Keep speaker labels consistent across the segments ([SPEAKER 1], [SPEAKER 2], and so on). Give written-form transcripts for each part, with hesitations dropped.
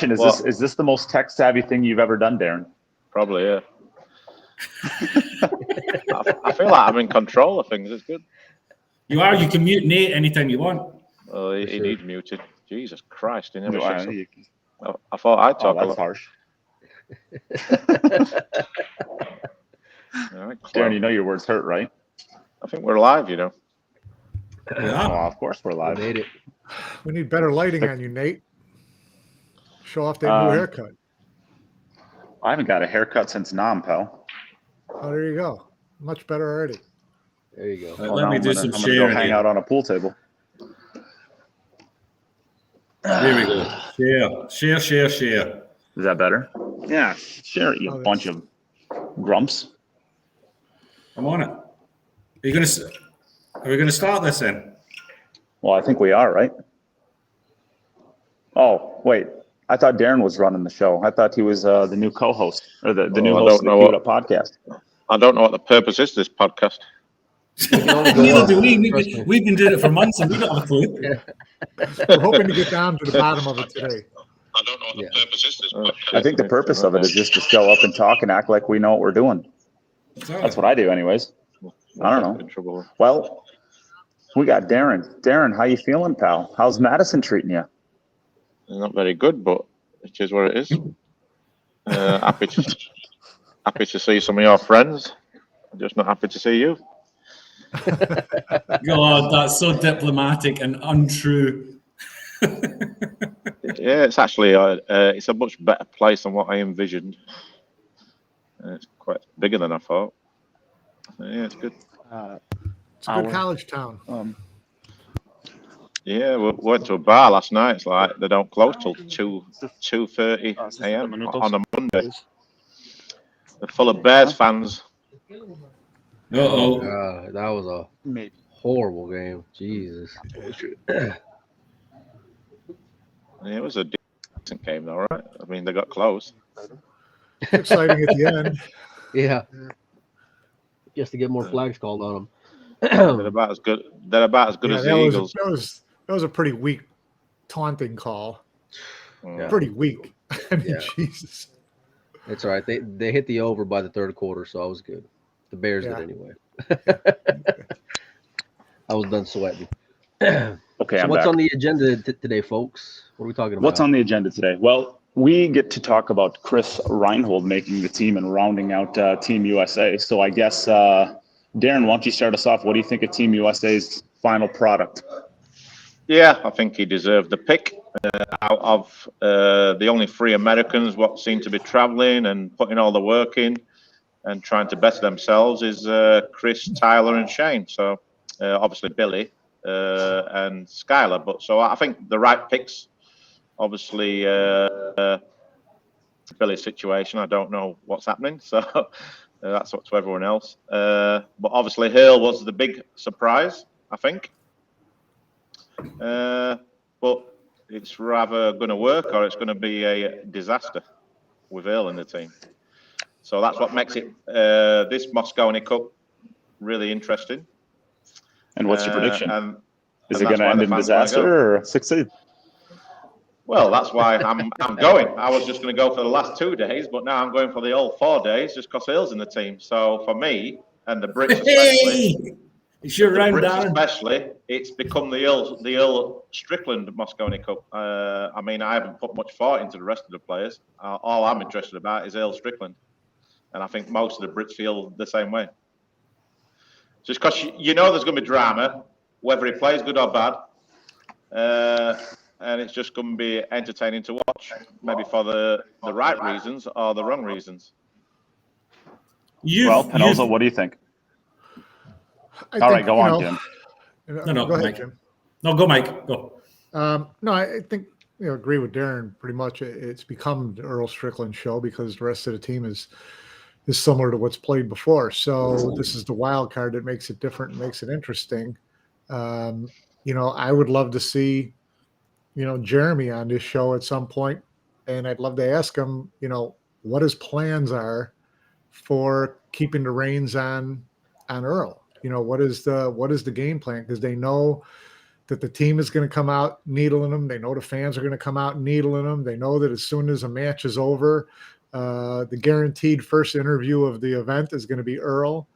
[SPEAKER 1] Is this the most tech savvy thing you've ever done, Darren?
[SPEAKER 2] Probably, yeah. I feel like I'm in control of things. It's good.
[SPEAKER 3] You are. You can mute Nate anytime you want.
[SPEAKER 2] Well, he needs muted. Jesus Christ, he never
[SPEAKER 1] I
[SPEAKER 2] thought I'd talk.
[SPEAKER 1] That's harsh.
[SPEAKER 2] Right,
[SPEAKER 1] Darren, you know your words hurt, right?
[SPEAKER 2] I think we're live, you know.
[SPEAKER 3] Yeah.
[SPEAKER 1] Oh, of course we're live.
[SPEAKER 4] We made it.
[SPEAKER 5] We need better lighting on you, Nate. Show off that new haircut.
[SPEAKER 1] I haven't got a haircut since Nam, pal.
[SPEAKER 5] Oh, there you go. Much better already.
[SPEAKER 4] There you go.
[SPEAKER 3] Let me do some
[SPEAKER 1] I'm gonna
[SPEAKER 3] sharing.
[SPEAKER 1] go hang out on a pool table.
[SPEAKER 3] There we go. Share.
[SPEAKER 1] Is that better? Yeah, share it, you bunch of grumps.
[SPEAKER 3] I'm on it. Are we gonna start this then?
[SPEAKER 1] Well, I think we are, right? Oh, wait. I thought Darren was running the show. I thought he was the new co-host or the new host of the Queued Up podcast.
[SPEAKER 2] I don't know what the purpose is of this podcast.
[SPEAKER 3] Neither do we. We've been doing it for months and we don't have a clue.
[SPEAKER 5] We're hoping to get down to the bottom of it today.
[SPEAKER 2] I don't know what the purpose is of this podcast.
[SPEAKER 1] I think the purpose of it is just to show up and talk and act like we know what we're doing. That's what I do anyways. I don't know. Well, we got Darren. Darren, how you feeling, pal? How's Madison treating you?
[SPEAKER 2] Not very good, but it is what it is. Happy to see some of your friends. I'm just not happy to see you.
[SPEAKER 3] God, that's so diplomatic and untrue.
[SPEAKER 2] Yeah, it's actually it's a much better place than what I envisioned. It's quite bigger than I thought. Yeah, it's good.
[SPEAKER 5] It's a good college town.
[SPEAKER 2] Yeah, we went to a bar last night. It's like they don't close till 2:30 a.m. on a Monday. They're full of Bears fans.
[SPEAKER 3] Uh-oh.
[SPEAKER 4] That was a horrible game. Jesus.
[SPEAKER 2] Yeah, it was a decent game, though, right? I mean, they got close.
[SPEAKER 5] Exciting at the end.
[SPEAKER 4] Yeah. Just to get more flags called on them.
[SPEAKER 2] They're about as good. They're about as good as the Eagles.
[SPEAKER 5] That was a pretty weak taunting call.
[SPEAKER 4] Yeah.
[SPEAKER 5] Pretty weak. I mean, Jesus.
[SPEAKER 4] It's all right. They hit the over by the third quarter, so I was good. The Bears did anyway. I was done sweating.
[SPEAKER 1] Okay,
[SPEAKER 4] so what's on the agenda today, folks? What are we talking about?
[SPEAKER 1] What's on the agenda today? Well, we get to talk about Chris Reinhold making the team and rounding out Team USA. So I guess, Darren, why don't you start us off? What do you think of Team USA's final product?
[SPEAKER 2] Yeah, I think he deserved the pick. Out of the only three Americans what seem to be traveling and putting all the work in and trying to better themselves is Chris, Tyler, and Shane. So obviously Billy and Skylar. But so I think the right picks. Obviously, Billy's situation, I don't know what's happening. So that's up to everyone else. But obviously, Hale was the big surprise, I think. But it's rather going to work or it's going to be a disaster with Hale in the team. So that's what makes it this Mosconi Cup really interesting.
[SPEAKER 1] And what's your prediction? Is it
[SPEAKER 2] going
[SPEAKER 1] to end in disaster or succeed?
[SPEAKER 2] Well, that's why I'm going. I was just going to go for the last 2 days, but now I'm going for the all 4 days just because Hale's in the team. So for me and the Brits especially,
[SPEAKER 3] it's your round, Darren.
[SPEAKER 2] Especially, it's become the Earl Strickland Mosconi Cup. I mean, I haven't put much thought into the rest of the players. All I'm interested about is Earl Strickland, and I think most of the Brits feel the same way. Just because you know there's going to be drama, whether he plays good or bad, and it's just going to be entertaining to watch, maybe for the right reasons or the wrong reasons.
[SPEAKER 1] Panozzo, what do you think? All right, go on, Jim.
[SPEAKER 5] No, go ahead,
[SPEAKER 3] Mike.
[SPEAKER 5] Jim.
[SPEAKER 3] No, go, Mike. Go.
[SPEAKER 5] No, I think agree with Darren pretty much. It's become the Earl Strickland show because the rest of the team is similar to what's played before. So this is the wild card that makes it different and makes it interesting. I would love to see, Jeremy on this show at some point, and I'd love to ask him, what his plans are for keeping the reins on Earl. What is the game plan? Because they know that the team is going to come out needling them. They know the fans are going to come out needling them. They know that as soon as a match is over, the guaranteed first interview of the event is going to be Earl.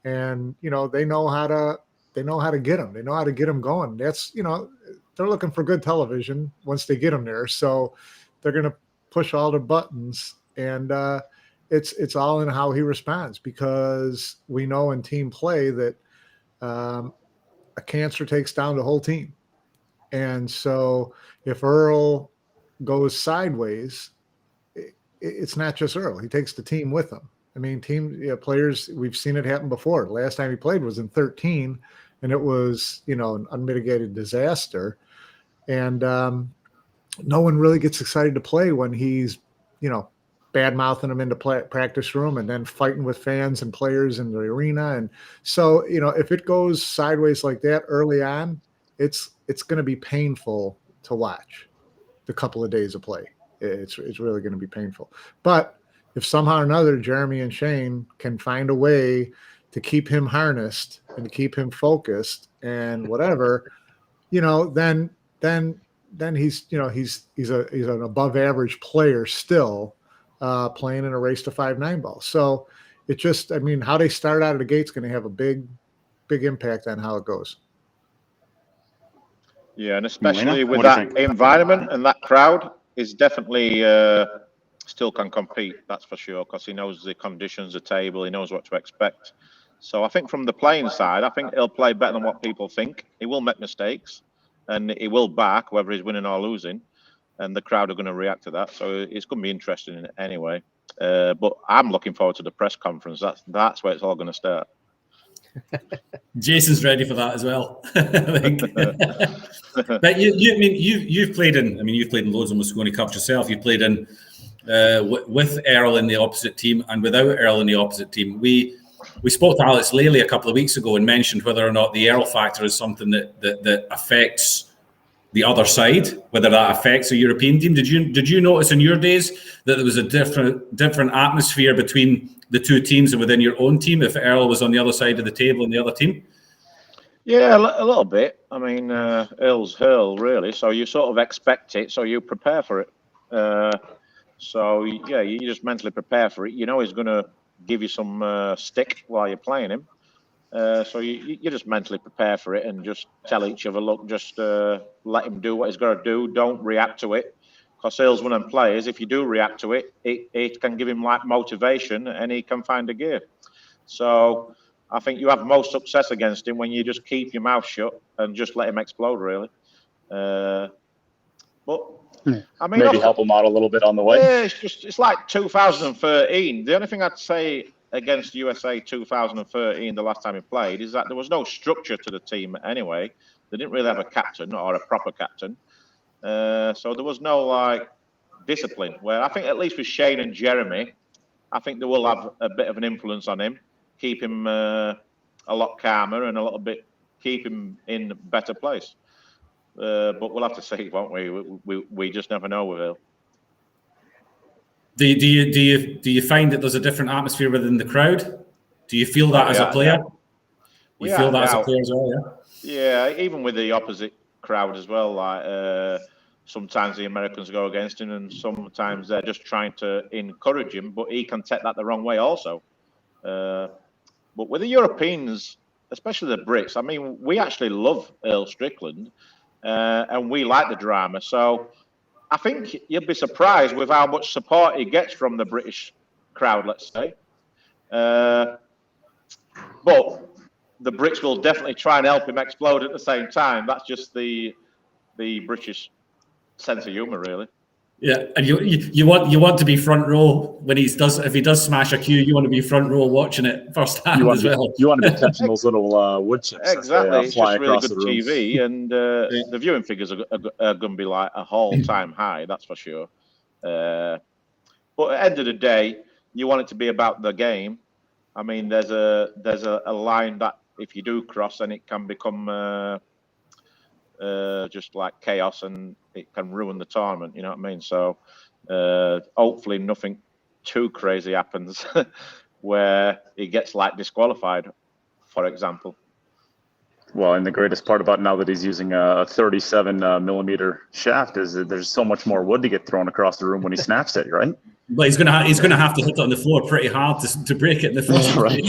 [SPEAKER 5] And, you know, they know how to get them. They know how to get them going. That's, you know, they're looking for good television once they get them there. So they're going to push all the buttons, and it's all in how he responds, because we know in team play that a cancer takes down the whole team. And so if Earl goes sideways, it's not just Earl. He takes the team with him. I mean, players, we've seen it happen before. The last time he played was in 2013, and it was, you know, an unmitigated disaster. And no one really gets excited to play when he's, you know, bad-mouthing them into practice room and then fighting with fans and players in the arena. And so, you know, if it goes sideways like that early on, it's going to be painful to watch the couple of days of play. It's really going to be painful. But if somehow or another Jeremy and Shane can find a way to keep him harnessed and to keep him focused and whatever, you know, then he's, you know, he's an above average player still, playing in a race to 5-9 ball. So it just, I mean, how they start out of the gate is going to have a big impact on how it goes.
[SPEAKER 2] Yeah, and especially with that environment and that crowd is definitely still can compete, that's for sure, because he knows the conditions, the table, he knows what to expect. So I think from the playing side, I think he'll play better than what people think. He will make mistakes, and he will back whether he's winning or losing, and the crowd are going to react to that. So it's going to be interesting in it anyway. But I'm looking forward to the press conference. That's where it's all going to start.
[SPEAKER 3] Jason's ready for that as well. I think. But you've played in. I mean, you've played in loads of Mosconi Cups yourself. You played in with Earl in the opposite team and without Earl in the opposite team. We spoke to Alex Lely a couple of weeks ago and mentioned whether or not the Earl factor is something that affects the other side, whether that affects a European team. Did you notice in your days that there was a different atmosphere between the two teams and within your own team if Earl was on the other side of the table in the other team?
[SPEAKER 2] Yeah, a little bit. I mean, Earl's Earl, really. So you sort of expect it, so you prepare for it. So, yeah, you just mentally prepare for it. You know he's going to give you some stick while you're playing him. So you just mentally prepare for it and just tell each other, look, just let him do what he's got to do. Don't react to it. Because Earl's one of them players, if you do react to it, it can give him like motivation and he can find a gear. So I think you have most success against him when you just keep your mouth shut and just let him explode, really. But I mean,
[SPEAKER 1] maybe help him out a little bit on the way.
[SPEAKER 2] Yeah, it's like 2013. The only thing I'd say against USA 2013, the last time he played, is that there was no structure to the team anyway. They didn't really have a captain or a proper captain. So there was no like discipline. Where I think at least with Shane and Jeremy, I think they will have a bit of an influence on him, keep him a lot calmer and a little bit keep him in a better place. But we'll have to see, won't we? We just never know with Earl.
[SPEAKER 3] Do you find that there's a different atmosphere within the crowd? Do you feel that as a player? You feel that as a player as well, yeah?
[SPEAKER 2] Yeah, even with the opposite crowd as well. Like sometimes the Americans go against him, and sometimes they're just trying to encourage him. But he can take that the wrong way also. But with the Europeans, especially the Brits, I mean, we actually love Earl Strickland, and we like the drama. So I think you'll be surprised with how much support he gets from the British crowd, let's say. But the Brits will definitely try and help him explode at the same time. That's just the British sense of humour, really.
[SPEAKER 3] Yeah, and you want to be front row when if he does smash a cue, you want to be front row watching it firsthand as well.
[SPEAKER 1] You want to be catching those little wood chips.
[SPEAKER 2] Exactly, it's just really good
[SPEAKER 1] the
[SPEAKER 2] TV, and the viewing figures are going to be like a all-time high, that's for sure. But at the end of the day, you want it to be about the game. I mean, there's a line that if you do cross, then it can become just like chaos, and it can ruin the tournament. You know what I mean? So hopefully nothing too crazy happens where he gets like disqualified, for example.
[SPEAKER 1] Well, and the greatest part about now that he's using a 37 millimeter shaft is that there's so much more wood to get thrown across the room when he snaps it, right?
[SPEAKER 3] But he's gonna have to hit it on the floor pretty hard to break it in the first
[SPEAKER 1] That's right.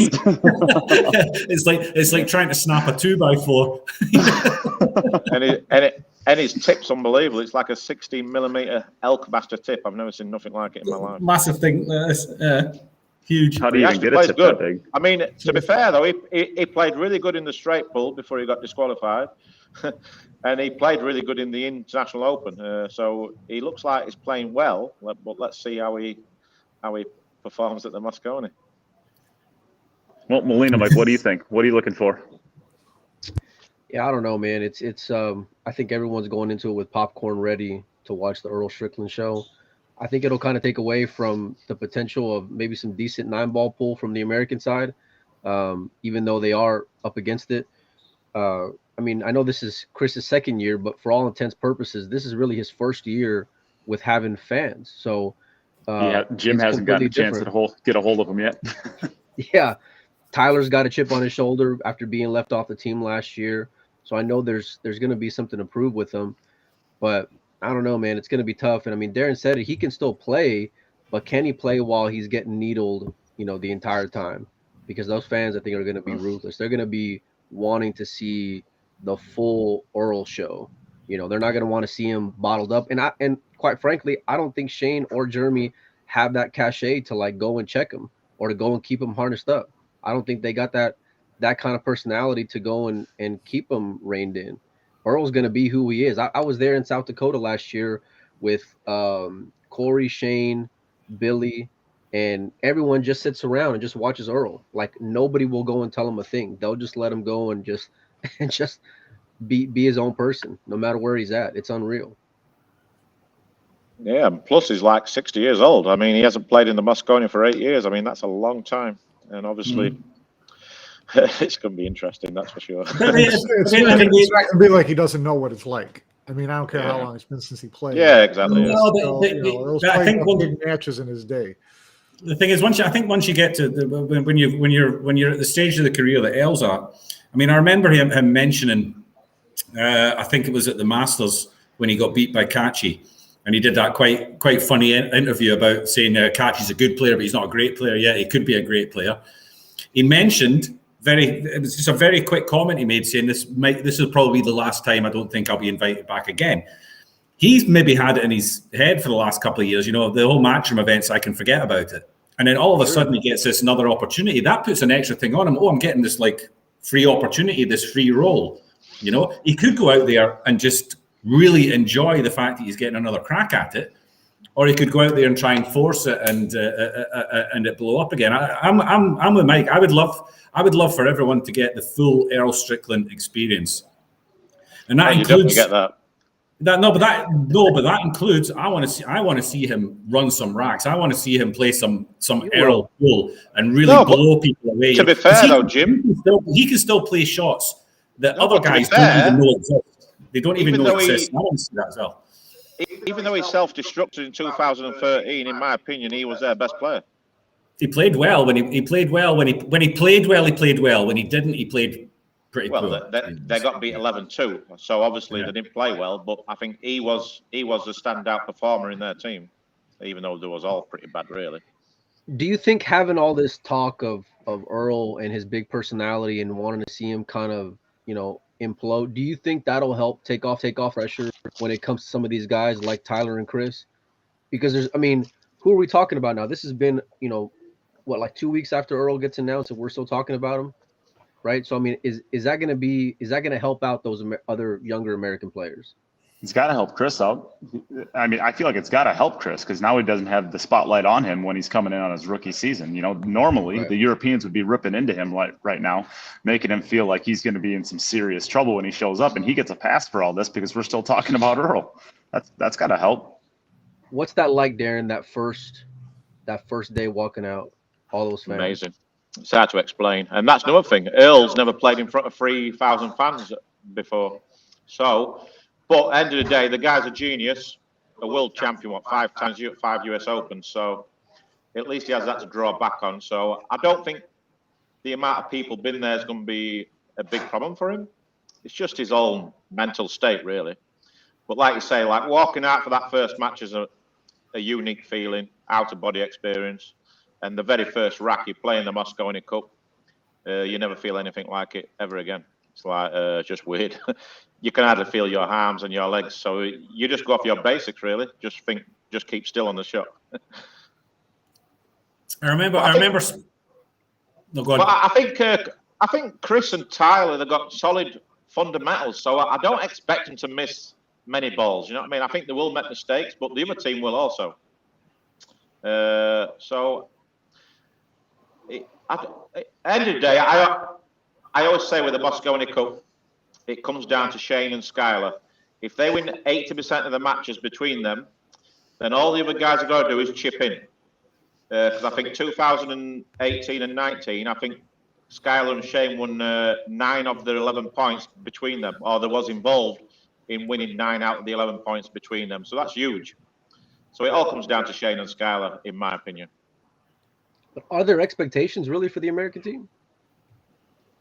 [SPEAKER 3] It's like trying to snap a 2x4.
[SPEAKER 2] And his tip's unbelievable. It's like a 16 millimeter Elkmaster tip. I've never seen nothing like it in my life.
[SPEAKER 3] Massive thing. Huge.
[SPEAKER 1] How do you even get a tip that big?
[SPEAKER 2] I mean, to be fair though, he played really good in the straight pull before he got disqualified, and he played really good in the International Open. So he looks like he's playing well. But let's see how he performs at the Mosconi.
[SPEAKER 1] Well, Molina, Mike, what do you think? What are you looking for?
[SPEAKER 4] Yeah, I don't know, man. It's I think everyone's going into it with popcorn ready to watch the Earl Strickland show. I think it'll kind of take away from the potential of maybe some decent 9-ball pull from the American side, even though they are up against it. I mean, I know this is Chris's second year, but for all intents purposes, this is really his first year with having fans. So
[SPEAKER 1] Jim hasn't gotten a chance to get a hold of him yet.
[SPEAKER 4] Yeah, Tyler's got a chip on his shoulder after being left off the team last year. So I know there's going to be something to prove with him, but I don't know, man. It's going to be tough. And I mean, Darren said it. He can still play, but can he play while he's getting needled, the entire time? Because those fans, I think, are going to be ruthless. They're going to be wanting to see the full Earl show. They're not going to want to see him bottled up. And quite frankly, I don't think Shane or Jeremy have that cachet to like go and check him or to go and keep him harnessed up. I don't think they got that kind of personality to go and keep him reined in. Earl's going to be who he is. I was there in South Dakota last year with Corey, Shane, Billy, and everyone just sits around and just watches Earl. Like nobody will go and tell him a thing. They'll just let him go and just be his own person, no matter where he's at. It's unreal.
[SPEAKER 2] Yeah, and plus he's like 60 years old. I mean, he hasn't played in the Mosconi for 8 years. I mean, that's a long time. And obviously, it's going to be interesting, that's for sure.
[SPEAKER 5] It's not going to be like he doesn't know what it's like. I mean, I don't care how long it's been since he played.
[SPEAKER 2] Yeah, exactly.
[SPEAKER 5] I think big matches in his day.
[SPEAKER 3] The thing is, once you get to when you're at the stage of the career that El's at, I mean, I remember him mentioning, I think it was at the Masters when he got beat by Kachi. And he did that quite funny interview about saying Kachi's a good player, but he's not a great player yet. He could be a great player. He mentioned it was just a very quick comment he made saying this will probably be the last time I don't think I'll be invited back again. He's maybe had it in his head for the last couple of years, the whole Matchroom events, I can forget about it. And then all of a sudden he gets this another opportunity. That puts an extra thing on him. Oh, I'm getting this like free opportunity, this free role. He could go out there and just really enjoy the fact that he's getting another crack at it, or he could go out there and try and force it and it blow up again. I'm with Mike. I would love for everyone to get the full Earl Strickland experience, and that includes
[SPEAKER 2] get that.
[SPEAKER 3] But that includes. I want to see him run some racks. I want to see him play some Earl pool and really blow people away.
[SPEAKER 2] To be fair, though, Jim,
[SPEAKER 3] he can still play shots that other guys don't even know exist. They don't even know exist. I want to see that as well.
[SPEAKER 2] Even though he self-destructed in 2013, in my opinion, he was their best player.
[SPEAKER 3] He played well when he played well. When he played well, he played well. When he didn't, he played pretty poor.
[SPEAKER 2] Well, they got beat 11-2, so obviously they didn't play well. But I think he was the standout performer in their team, even though they was all pretty bad, really.
[SPEAKER 4] Do you think having all this talk of Earl and his big personality and wanting to see him kind of, implode, do you think that'll help take off pressure when it comes to some of these guys like Tyler and Chris? Because who are we talking about now? This has been, like 2 weeks after Earl gets announced and we're still talking about him, right? So, is that going to help out those other younger American players?
[SPEAKER 1] It's got to help Chris out. I feel like it's got to help Chris because now he doesn't have the spotlight on him when he's coming in on his rookie season. Normally the Europeans would be ripping into him right now, making him feel like he's going to be in some serious trouble when he shows up, and he gets a pass for all this because we're still talking about Earl. That's got to help.
[SPEAKER 4] What's that like, Darren? That first day walking out, all those fans.
[SPEAKER 2] Amazing. It's hard to explain, and that's another thing. Earl's never played in front of 3,000 fans before, so. But at the end of the day, the guy's a genius, a world champion, 5 times 5 US Opens. So at least he has that to draw back on. So I don't think the amount of people been there is going to be a big problem for him. it's just his own mental state, really. But like you say, like walking out for that first match is a unique feeling, out-of-body experience. And the very first rack you play in the Mosconi Cup, you never feel anything like it ever again. It's like just weird. You can hardly feel your arms and your legs. So you just go off your basics, really. Just keep still on the shot.
[SPEAKER 3] I remember. No, go on.
[SPEAKER 2] But I think Chris and Tyler, they've got solid fundamentals. So I don't expect them to miss many balls. You know what I mean? I think they will make mistakes, but the other team will also. So at the end of the day, I always say with the Mosconi Cup, it comes down to Shane and Skylar. If they win 80% of the matches between them, then all the other guys have got to do is chip in. Because I think 2018 and 19, I think Skylar and Shane won 9 of the 11 points between them, or they was involved in winning 9 out of the 11 points between them. So that's huge. So it all comes down to Shane and Skylar, in my opinion.
[SPEAKER 4] But are there expectations really for the American team?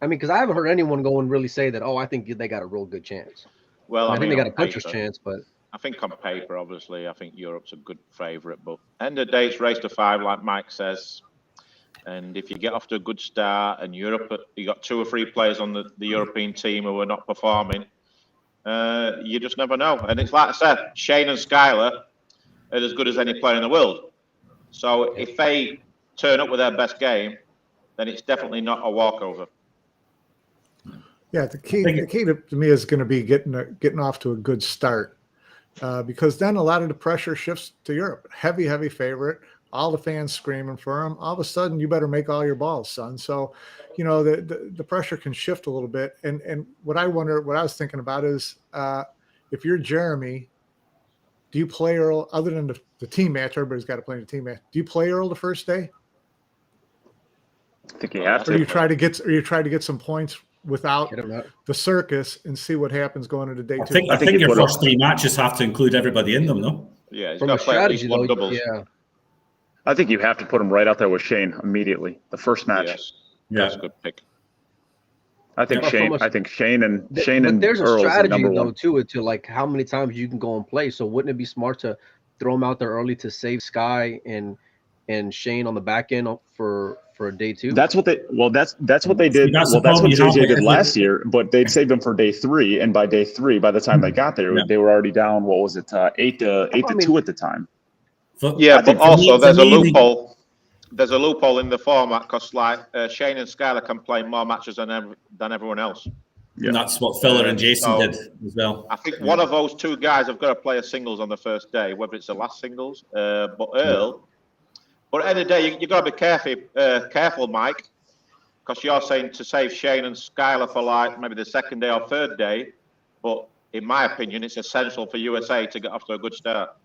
[SPEAKER 4] I mean, because I haven't heard anyone go and really say that, I think they got a real good chance.
[SPEAKER 2] Well,
[SPEAKER 4] I think they got a puncher's chance, but
[SPEAKER 2] I think on paper, obviously, I think Europe's a good favourite. But end of the day, it's race to 5, like Mike says. And if you get off to a good start and Europe, you got 2 or 3 players on the European team who are not performing, you just never know. And it's like I said, Shane and Skylar are as good as any player in the world. So if they turn up with their best game, then it's definitely not a walkover.
[SPEAKER 5] Yeah, the key to me is going to be getting off to a good start, because then a lot of the pressure shifts to Europe. Heavy favorite, all the fans screaming for him. All of a sudden, you better make all your balls, son. So, the pressure can shift a little bit. And what I was thinking about is, if you're Jeremy, do you play Earl other than the team match? Everybody's got to play in the team match. Do you play Earl the first day?
[SPEAKER 1] I think you have to.
[SPEAKER 5] Or you try to get some points without the circus and see what happens going into day 2.
[SPEAKER 3] I think your first 3 matches have to include everybody in them, no?
[SPEAKER 2] Yeah,
[SPEAKER 4] from a strategy though, doubles. Yeah.
[SPEAKER 1] I think you have to put him right out there with Shane immediately. The first match.
[SPEAKER 2] Yes. Yeah, that's a good pick.
[SPEAKER 1] I think Shane and
[SPEAKER 4] but there's a
[SPEAKER 1] Earl's
[SPEAKER 4] strategy
[SPEAKER 1] though
[SPEAKER 4] one. To like how many times you can go and play. So wouldn't it be smart to throw him out there early to save Sky and Shane on the back end for day 2?
[SPEAKER 1] That's what they did. That's what JJ did last year, but they'd saved him for day 3, and by day 3, by the time they got there, they were already down. What was it, 8 to 2 at the time?
[SPEAKER 2] But also there's a loophole. There's a loophole in the format because Shane and Skylar can play more matches than everyone else.
[SPEAKER 3] Yeah. And that's what Filler and Jason did as well.
[SPEAKER 2] I think one of those 2 guys have got to play a singles on the first day, whether it's the last singles. But Earl. But at the end of the day, you got to be careful, Mike, because you're saying to save Shane and Skylar for maybe the second day or third day. But in my opinion, it's essential for USA to get off to a good start.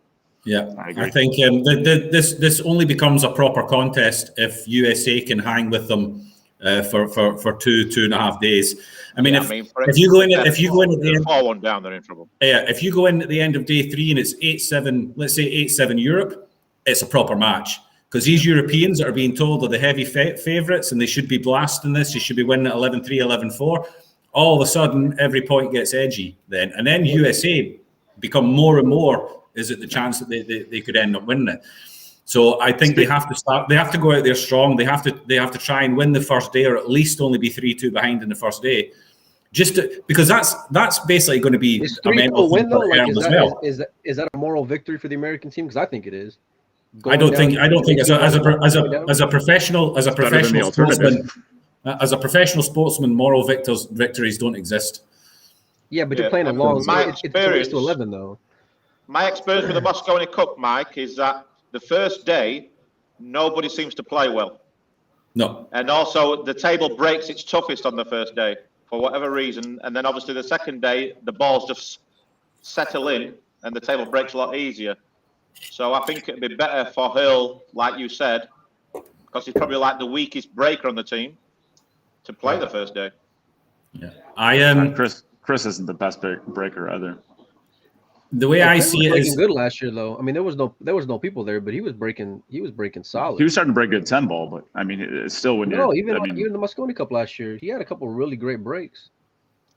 [SPEAKER 3] Yeah, I think this only becomes a proper contest if USA can hang with them for 2.5 days. I mean, if you go in at the end,
[SPEAKER 2] 4-1 down, they're in trouble.
[SPEAKER 3] Yeah, if you go in at the end of day 3 and it's 8-7, let's say 8-7 Europe, it's a proper match. Because these Europeans that are being told are the heavy favourites and they should be blasting this, you should be winning at 11-3, 11-4. All of a sudden, every point gets edgy then. And then USA become more and more, is it the chance that they could end up winning it? So I think they have to go out there strong. They have to try and win the first day, or at least only be 3-2 behind in the first day. Because that's basically going to be a mental win though.
[SPEAKER 4] Is that a moral victory for the American team? Because I think it is.
[SPEAKER 3] I don't think as a professional sportsman, moral victories don't exist.
[SPEAKER 4] Yeah, but you're playing a long. It's to 11 though.
[SPEAKER 2] My experience with the Mosconi Cup, Mike, is that the first day nobody seems to play well.
[SPEAKER 3] No.
[SPEAKER 2] And also the table breaks its toughest on the first day for whatever reason, and then obviously the second day the balls just settle in and the table breaks a lot easier. So I think it'd be better for Hurl, like you said, because he's probably like the weakest breaker on the team, to play the first day.
[SPEAKER 3] Yeah,
[SPEAKER 1] Chris isn't the best breaker either.
[SPEAKER 3] The way I see it is
[SPEAKER 4] good last year, though. I mean, there was no people there, but he was breaking solid.
[SPEAKER 1] He was starting to break good 10 ball, but I mean, it's still when
[SPEAKER 4] even the Mosconi Cup last year, he had a couple of really great breaks.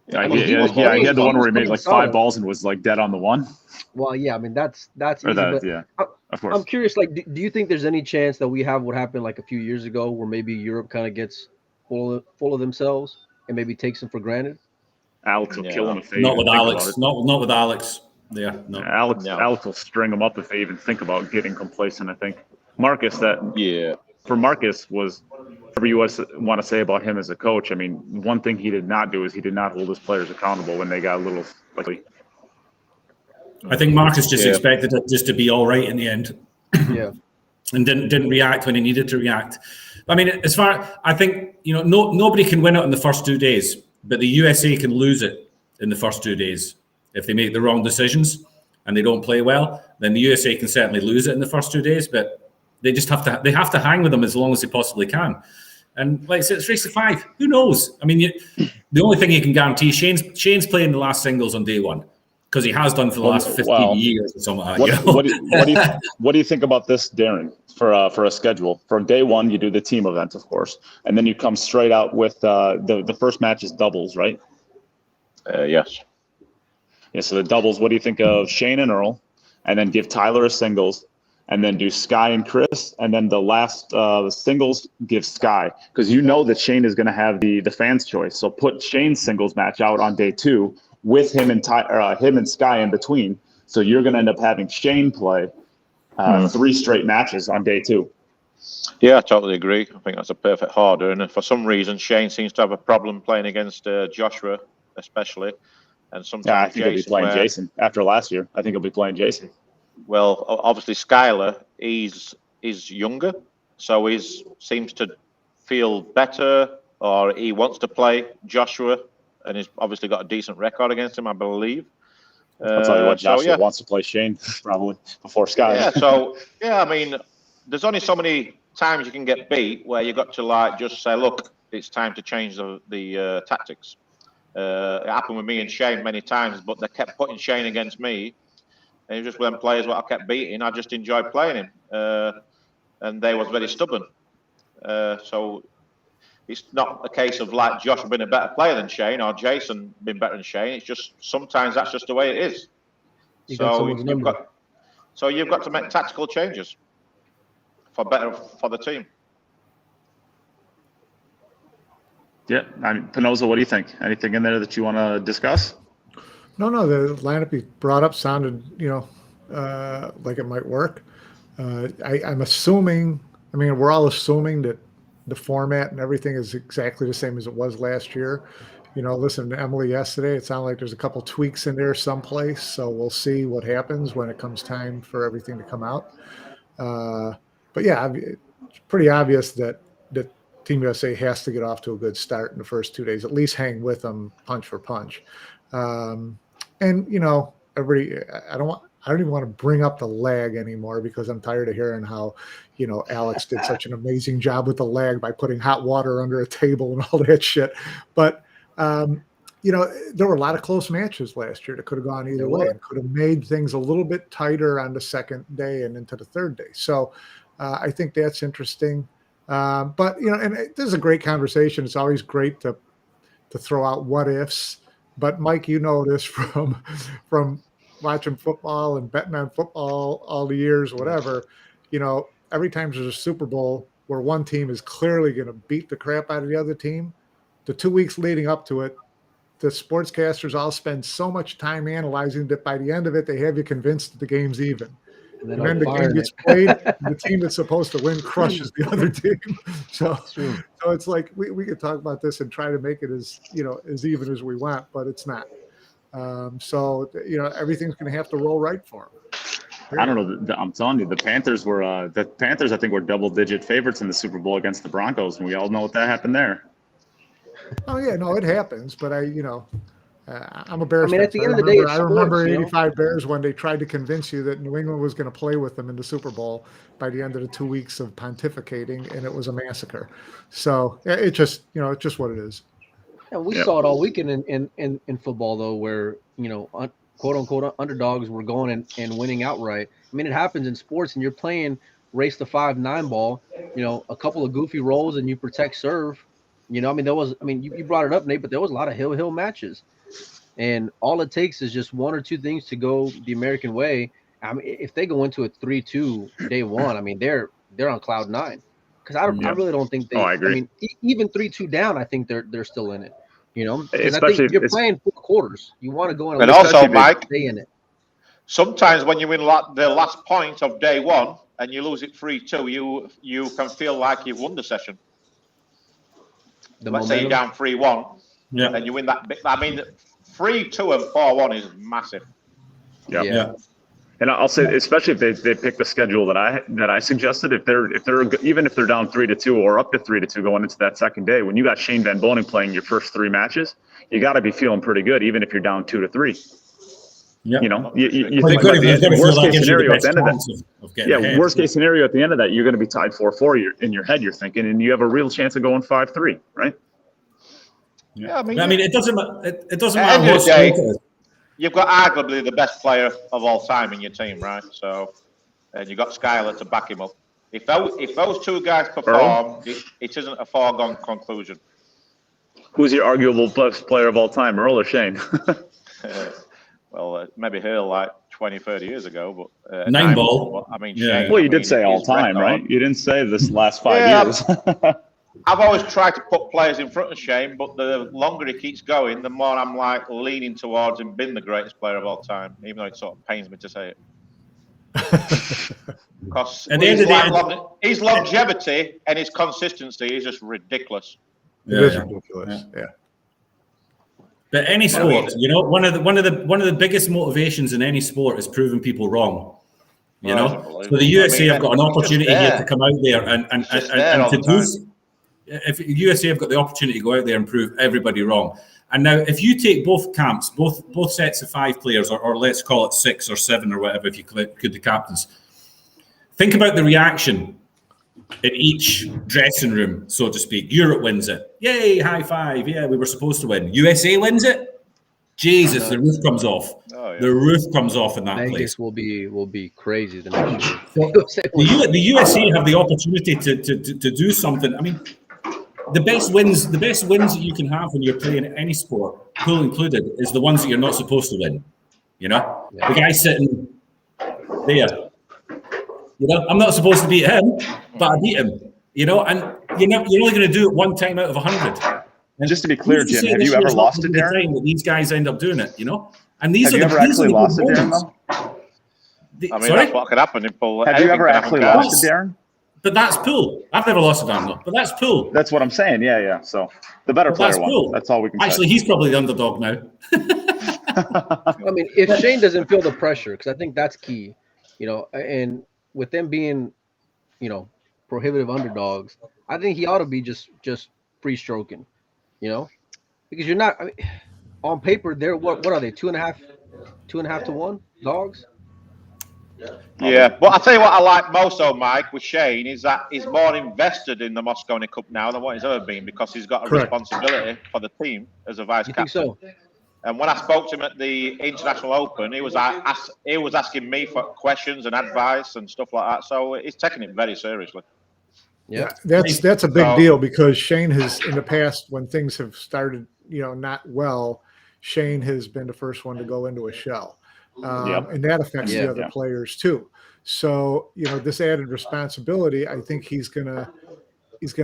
[SPEAKER 1] Yeah,
[SPEAKER 4] he
[SPEAKER 1] had the one where he made
[SPEAKER 4] was
[SPEAKER 1] like
[SPEAKER 4] solid.
[SPEAKER 1] 5 balls and was like dead on the one.
[SPEAKER 4] Well, yeah, I mean that's
[SPEAKER 1] Or
[SPEAKER 4] easy.
[SPEAKER 1] that,
[SPEAKER 4] But
[SPEAKER 1] yeah, of course.
[SPEAKER 4] I'm curious, like, do you think there's any chance that we have what happened like a few years ago, where maybe Europe kind of gets full of themselves and maybe takes them for granted?
[SPEAKER 1] Alex will kill him if they
[SPEAKER 3] Not
[SPEAKER 1] even
[SPEAKER 3] with
[SPEAKER 1] think
[SPEAKER 3] Alex.
[SPEAKER 1] about it.
[SPEAKER 3] Not with Alex. Yeah, no.
[SPEAKER 1] Alex will string them up if they even think about getting complacent. I think Marcus, for Marcus was whatever you want to say about him as a coach. I mean, one thing he did not do is he did not hold his players accountable when they got a little like.
[SPEAKER 3] I think Marcus just expected it just to be all right in the end.
[SPEAKER 4] Yeah.
[SPEAKER 3] And didn't react when he needed to react. I mean, I think, nobody can win it in the first 2 days, but the USA can lose it in the first 2 days. If they make the wrong decisions and they don't play well, then the USA can certainly lose it in the first 2 days, but they just have to hang with them as long as they possibly can. And like I said, it's race to 5. Who knows? I mean, the only thing you can guarantee, Shane's playing the last singles on day 1. Because he has done for the last 15 years or something like that.
[SPEAKER 1] What do you think about this, Darren, for a schedule? From day 1, you do the team event, of course, and then you come straight out with the first match is doubles, right?
[SPEAKER 2] Yes.
[SPEAKER 1] Yeah, so the doubles, what do you think of Shane and Earl? And then give Tyler a singles, and then do Sky and Chris, and then the last singles give Sky. Because you know that Shane is going to have the fans' choice. So put Shane's singles match out on day 2, with him and Sky in between. So you're going to end up having Shane play 3 straight matches on day 2.
[SPEAKER 2] Yeah, I totally agree. I think that's a perfect harder. And for some reason, Shane seems to have a problem playing against Joshua, especially. And sometimes
[SPEAKER 1] I think he'll be playing Jason after last year. I think he'll be playing Jason.
[SPEAKER 2] Well, obviously Skyler, he's younger, so he seems to feel better, or he wants to play Joshua. And he's obviously got a decent record against him, I believe.
[SPEAKER 1] I'll tell you what, Joshua wants to play Shane probably before Sky.
[SPEAKER 2] Yeah, I mean, there's only so many times you can get beat where you got to just say, look, it's time to change the tactics. It happened with me and Shane many times, but they kept putting Shane against me, and it just weren't players what I kept beating. I just enjoyed playing him, and they was very stubborn. So. It's not a case of Josh being a better player than Shane or Jason being better than Shane. It's just sometimes that's just the way it is. You've got to make tactical changes for the team.
[SPEAKER 1] Yeah, I mean, Panozzo, what do you think? Anything in there that you want to discuss?
[SPEAKER 5] No, the lineup you brought up sounded, like it might work. I'm assuming. I mean, we're all assuming that the format and everything is exactly the same as it was last year. Listen to Emily yesterday. It sounded like there's a couple tweaks in there someplace. So we'll see what happens when it comes time for everything to come out. But yeah, it's pretty obvious that Team USA has to get off to a good start in the first 2 days, at least hang with them punch for punch. Everybody, I don't even want to bring up the lag anymore because I'm tired of hearing how, Alex did such an amazing job with the lag by putting hot water under a table and all that shit. But, there were a lot of close matches last year that could have gone either way and could have made things a little bit tighter on the second day and into the third day. So I think that's interesting. But, and this is a great conversation. It's always great to throw out what ifs. But Mike, this from watching football and betting on football all the years, whatever, every time there's a Super Bowl where one team is clearly going to beat the crap out of the other team, the 2 weeks leading up to it, the sportscasters all spend so much time analyzing that by the end of it, they have you convinced that the game's even. And then the game gets played, the team that's supposed to win crushes the other team. So it's like we could talk about this and try to make it as even as we want, but it's not. Everything's going to have to roll right for them.
[SPEAKER 1] I don't know. I'm telling you, the Panthers I think were double-digit favorites in the Super Bowl against the Broncos, and we all know what that happened there.
[SPEAKER 5] Oh yeah, no, it happens. But I'm a Bears fan.
[SPEAKER 4] At the end of the day,
[SPEAKER 5] I remember '85 Bears when they tried to convince you that New England was going to play with them in the Super Bowl by the end of the 2 weeks of pontificating, and it was a massacre. So it's just it's just what it is.
[SPEAKER 4] And we saw it all weekend in football, though, where quote unquote underdogs were going and winning outright. I mean, it happens in sports, and you're playing race to 5-9 ball. A couple of goofy rolls, and you protect serve. You know, I mean, you brought it up, Nate, but there was a lot of hill matches. And all it takes is just one or two things to go the American way. I mean, if they go into a 3-2 day one, I mean, they're on cloud 9. Because I really don't think they.
[SPEAKER 1] I agree.
[SPEAKER 4] I mean, even 3-2 down, I think they're still in it. You know,
[SPEAKER 1] especially
[SPEAKER 4] if you're playing 4 quarters, you want to go in.
[SPEAKER 2] And also, Mike,
[SPEAKER 4] stay in it.
[SPEAKER 2] Sometimes when you win the last point of day one and you lose it 3-2, you can feel like you've won the session. Let's say you're down 3-1, and you win that bit. I mean, 3-2 and 4-1 is massive.
[SPEAKER 1] Yeah. And I'll say, especially if they pick the schedule that I suggested, if they're even if they're down 3-2 or up to 3-2 going into that second day, when you got Shane Van Boning playing your first 3 matches, you got to be feeling pretty good, even if you're down 2-3.
[SPEAKER 3] Yeah.
[SPEAKER 1] You know, you think about the worst case scenario at the end of that. Worst case scenario at the end of that, you're going to be tied 4-4. In your head, you're thinking, and you have a real chance of going 5-3, right?
[SPEAKER 2] Yeah, I mean,
[SPEAKER 3] it doesn't matter what
[SPEAKER 2] day, you've got arguably the best player of all time in your team, right? So, and you've got Skyler to back him up. If those 2 guys perform, it isn't a foregone conclusion.
[SPEAKER 1] Who's your arguable best player of all time, Earl or Shane?
[SPEAKER 2] Well, maybe Hurl like 20, 30 years ago, but
[SPEAKER 3] 9 ball.
[SPEAKER 2] I mean,
[SPEAKER 1] Shane, well, you did say all time, right? You didn't say this last 5 years.
[SPEAKER 2] I've always tried to put players in front of Shane, but the longer he keeps going, the more I'm like leaning towards him being the greatest player of all time, even though it sort of pains me to say it. Because his longevity and his consistency is just ridiculous.
[SPEAKER 5] It is ridiculous. Yeah.
[SPEAKER 3] But any sport, you know, one of the biggest motivations in any sport is proving people wrong. You know, so the USA have got an opportunity here to come out there and to do. If the USA have got the opportunity to go out there and prove everybody wrong, and now if you take both camps, both sets of 5 players, or let's call it 6 or 7 or whatever, if you could the captains, think about the reaction in each dressing room, so to speak. Europe wins it. Yay, high five. Yeah, we were supposed to win. USA wins it. Jesus, the roof comes off. Oh, yeah. The roof comes off in that
[SPEAKER 4] Vegas
[SPEAKER 3] place.
[SPEAKER 4] will be crazy the next year.
[SPEAKER 3] The USA have the opportunity to do something. I mean, the best wins that you can have when you're playing any sport, pool included, is the ones that you're not supposed to win. You know, the guy sitting there. You know, I'm not supposed to beat him, but I beat him. You know, and you're only going to do it one time out of 100.
[SPEAKER 1] And just to be clear, Jim, have you ever lost it, Darren?
[SPEAKER 3] That these guys end up doing it. You know, and these
[SPEAKER 1] have you ever actually lost it, Darren?
[SPEAKER 2] I mean, that's what could happen in pool.
[SPEAKER 1] Have you ever actually lost it, Darren?
[SPEAKER 3] But that's pool. I've never lost a damn though. But that's pool.
[SPEAKER 1] That's what I'm saying. Yeah. So the better player won. Pool. That's all we can say.
[SPEAKER 3] Actually, he's probably the underdog now.
[SPEAKER 4] I mean, if Shane doesn't feel the pressure, because I think that's key, you know, and with them being, you know, prohibitive underdogs, I think he ought to be just free stroking, you know, because you're not. I mean, on paper, they're what are they 2.5 to 1 dogs?
[SPEAKER 2] Yeah, but I tell you what I like most though, Mike, with Shane is that he's more invested in the Mosconi Cup now than what he's ever been, because he's got a responsibility for the team as a vice captain.
[SPEAKER 4] Think so?
[SPEAKER 2] And when I spoke to him at the International Open, he was asking me for questions and advice and stuff like that. So he's taking it very seriously.
[SPEAKER 5] Yeah, that's a big deal, because Shane has, in the past, when things have started, you know, not well, Shane has been the first one to go into a shell. And that affects the other players too. So, you know, this added responsibility, I think he's gonna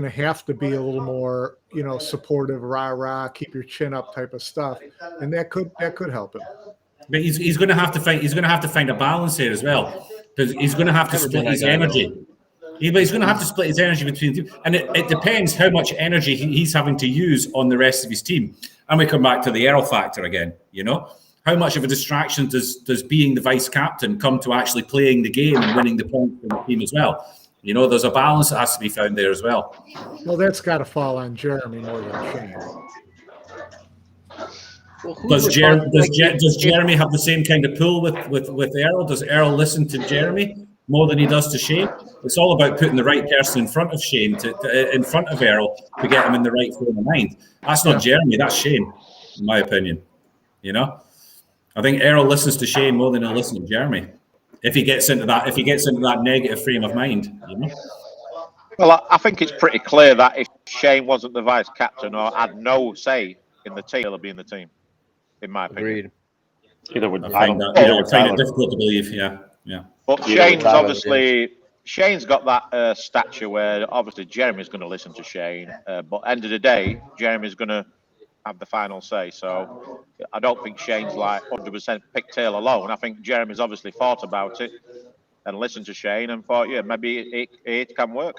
[SPEAKER 5] have to be a little more, you know, supportive, rah, keep your chin up type of stuff, and that could help him.
[SPEAKER 3] But he's going to have to find a balance here as well, because he's going to have to split his energy. He's going to have to split his energy between, and it depends how much energy he's having to use on the rest of his team. And we come back to the Earl factor again. You know, how much of a distraction does being the vice captain come to actually playing the game and winning the points for the team as well? You know, there's a balance that has to be found there as well.
[SPEAKER 5] Well, that's got to fall on Jeremy more than Shane.
[SPEAKER 3] Well, does Jeremy have the same kind of pull with Earl? Does Earl listen to Jeremy more than he does to Shane? It's all about putting the right person in front of Shane, in front of Earl, to get him in the right frame of mind. That's not Jeremy, that's Shane, in my opinion. You know, I think Earl listens to Shane more than he'll listen to Jeremy. If he gets into that negative frame of mind, you know.
[SPEAKER 2] Well, I think it's pretty clear that Shane wasn't the vice captain or had no say in the team, he'll be in the team, in my opinion.
[SPEAKER 4] Agreed.
[SPEAKER 1] Either would
[SPEAKER 3] I find it difficult to believe. Yeah.
[SPEAKER 2] But Shane's got that stature where obviously Jeremy's going to listen to Shane, but end of the day, Jeremy's going to have the final say. So I don't think Shane's like 100% pigtail alone. I think Jeremy's obviously thought about it and listened to Shane and thought, yeah, maybe it can work.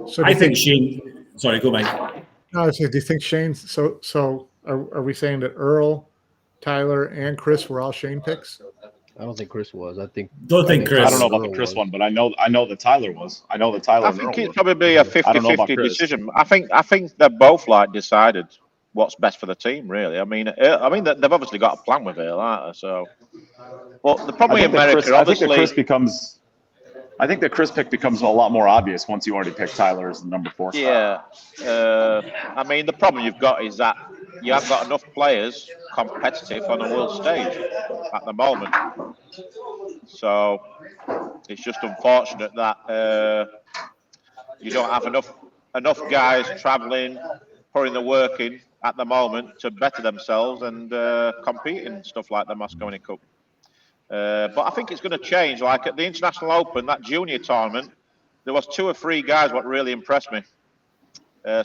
[SPEAKER 5] So
[SPEAKER 3] I think Shane. Sorry, go, Mike.
[SPEAKER 5] No, do you think Shane? So are we saying that Earl, Tyler, and Chris were all Shane picks?
[SPEAKER 4] I don't think Chris was. I think
[SPEAKER 3] Chris.
[SPEAKER 1] I don't know about the Chris one, but I know that Tyler was. I know that Tyler.
[SPEAKER 2] I think it's probably a 50-50 decision. I think they've both like decided what's best for the team. Really, I mean, they've obviously got a plan with Earl, aren't they? So, but the problem in America, obviously,
[SPEAKER 1] I think the Chris pick becomes a lot more obvious once you already pick Tyler as the number 4 spot.
[SPEAKER 2] Yeah, I mean, the problem you've got is that you have got enough players competitive on the world stage at the moment. So it's just unfortunate that you don't have enough guys travelling, putting the work in at the moment to better themselves and compete in stuff like the Mosconi Cup. But I think it's going to change. Like at the International Open, that junior tournament, there was 2 or 3 guys what really impressed me.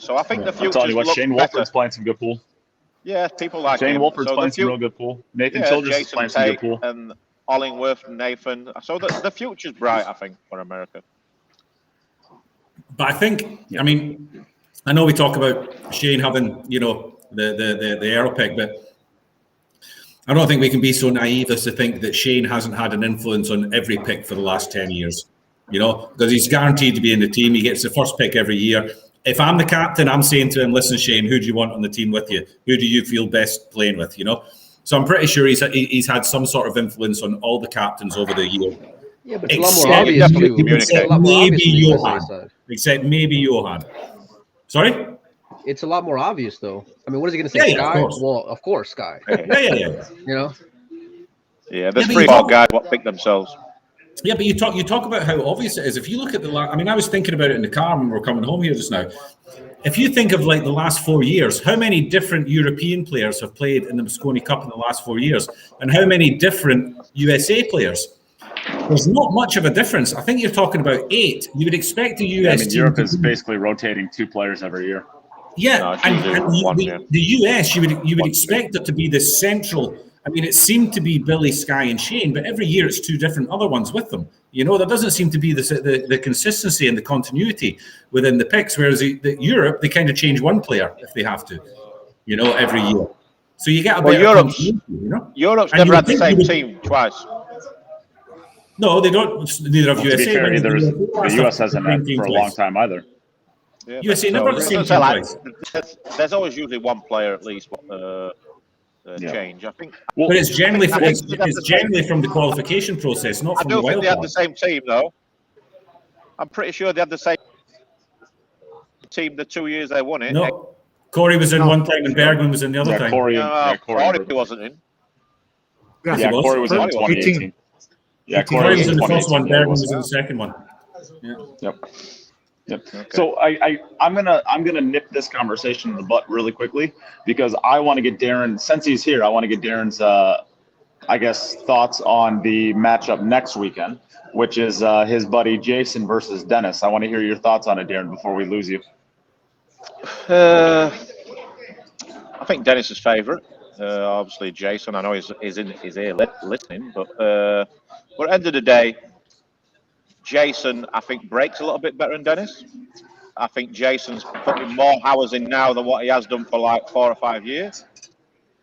[SPEAKER 2] So I think the future.
[SPEAKER 1] I'll tell you what, Shane Wolford's playing some good pool.
[SPEAKER 2] Yeah, people like
[SPEAKER 1] Shane
[SPEAKER 2] him.
[SPEAKER 1] Wolford's playing some real good pool. Nathan Childress is playing some good pool.
[SPEAKER 2] And Ollingworth and Nathan. So the future's bright, I think, for America.
[SPEAKER 3] But I think, I mean, I know we talk about Shane having, the Earl pick, but I don't think we can be so naive as to think that Shane hasn't had an influence on every pick for the last 10 years, because he's guaranteed to be in the team. He gets the first pick every year. If I'm the captain, I'm saying to him, listen, Shane, who do you want on the team with you? Who do you feel best playing with, So I'm pretty sure he's had some sort of influence on all the captains over the year.
[SPEAKER 4] Yeah, but it's a lot more obvious too.
[SPEAKER 3] Except maybe Johan. Sorry?
[SPEAKER 4] It's a lot more obvious, though. I mean, what is he going to say? Sky? Well, of course, Sky.
[SPEAKER 3] Yeah.
[SPEAKER 2] Yeah, there's 3-4 guys what pick themselves.
[SPEAKER 3] Yeah, but you talk about how obvious it is. If you look at I was thinking about it in the car when we were coming home here just now. If you think of like the last 4 years, how many different European players have played in the Mosconi Cup in the last 4 years, and how many different USA players? There's not much of a difference. I think you're talking about 8. You would expect the US team.
[SPEAKER 1] Europe is basically rotating 2 players every year.
[SPEAKER 3] Yeah, the US, you would expect it to be the central. I mean, it seemed to be Billy, Sky, and Shane, but every year it's 2 different other ones with them. There doesn't seem to be the consistency and the continuity within the picks. Whereas Europe, they kind of change 1 player if they have to, every year. So you get a bit of continuity,
[SPEAKER 2] Europe's never had the same team twice.
[SPEAKER 3] No, they don't. Neither of USA.
[SPEAKER 1] To be fair, the US hasn't had for a long time either.
[SPEAKER 2] Yeah,
[SPEAKER 3] USA never the same team twice.
[SPEAKER 2] There's always usually 1 player at least. Change, I think.
[SPEAKER 3] But it's generally from the qualification process, not from the wild card.
[SPEAKER 2] I don't think they had the same team, though. I'm pretty sure they had the same team the 2 years they won it.
[SPEAKER 3] No, Corey was in one time and Bergman was in the other time.
[SPEAKER 2] Corey wasn't in.
[SPEAKER 1] Yeah, Corey was in 2018. Yeah,
[SPEAKER 3] Corey was in the first one. Bergman was in the second one. Yeah.
[SPEAKER 1] Yep. Okay. So I'm gonna nip this conversation in the butt really quickly because I want to get Darren, since he's here, I want to get Darren's thoughts on the matchup next weekend, which is his buddy Jason versus Dennis. I want to hear your thoughts on it, Darren, before we lose you.
[SPEAKER 2] I think Dennis is favourite. Obviously Jason, I know he's here listening, but at the end of the day, Jason, I think, breaks a little bit better than Dennis. I think Jason's putting more hours in now than what he has done for like 4 or 5 years.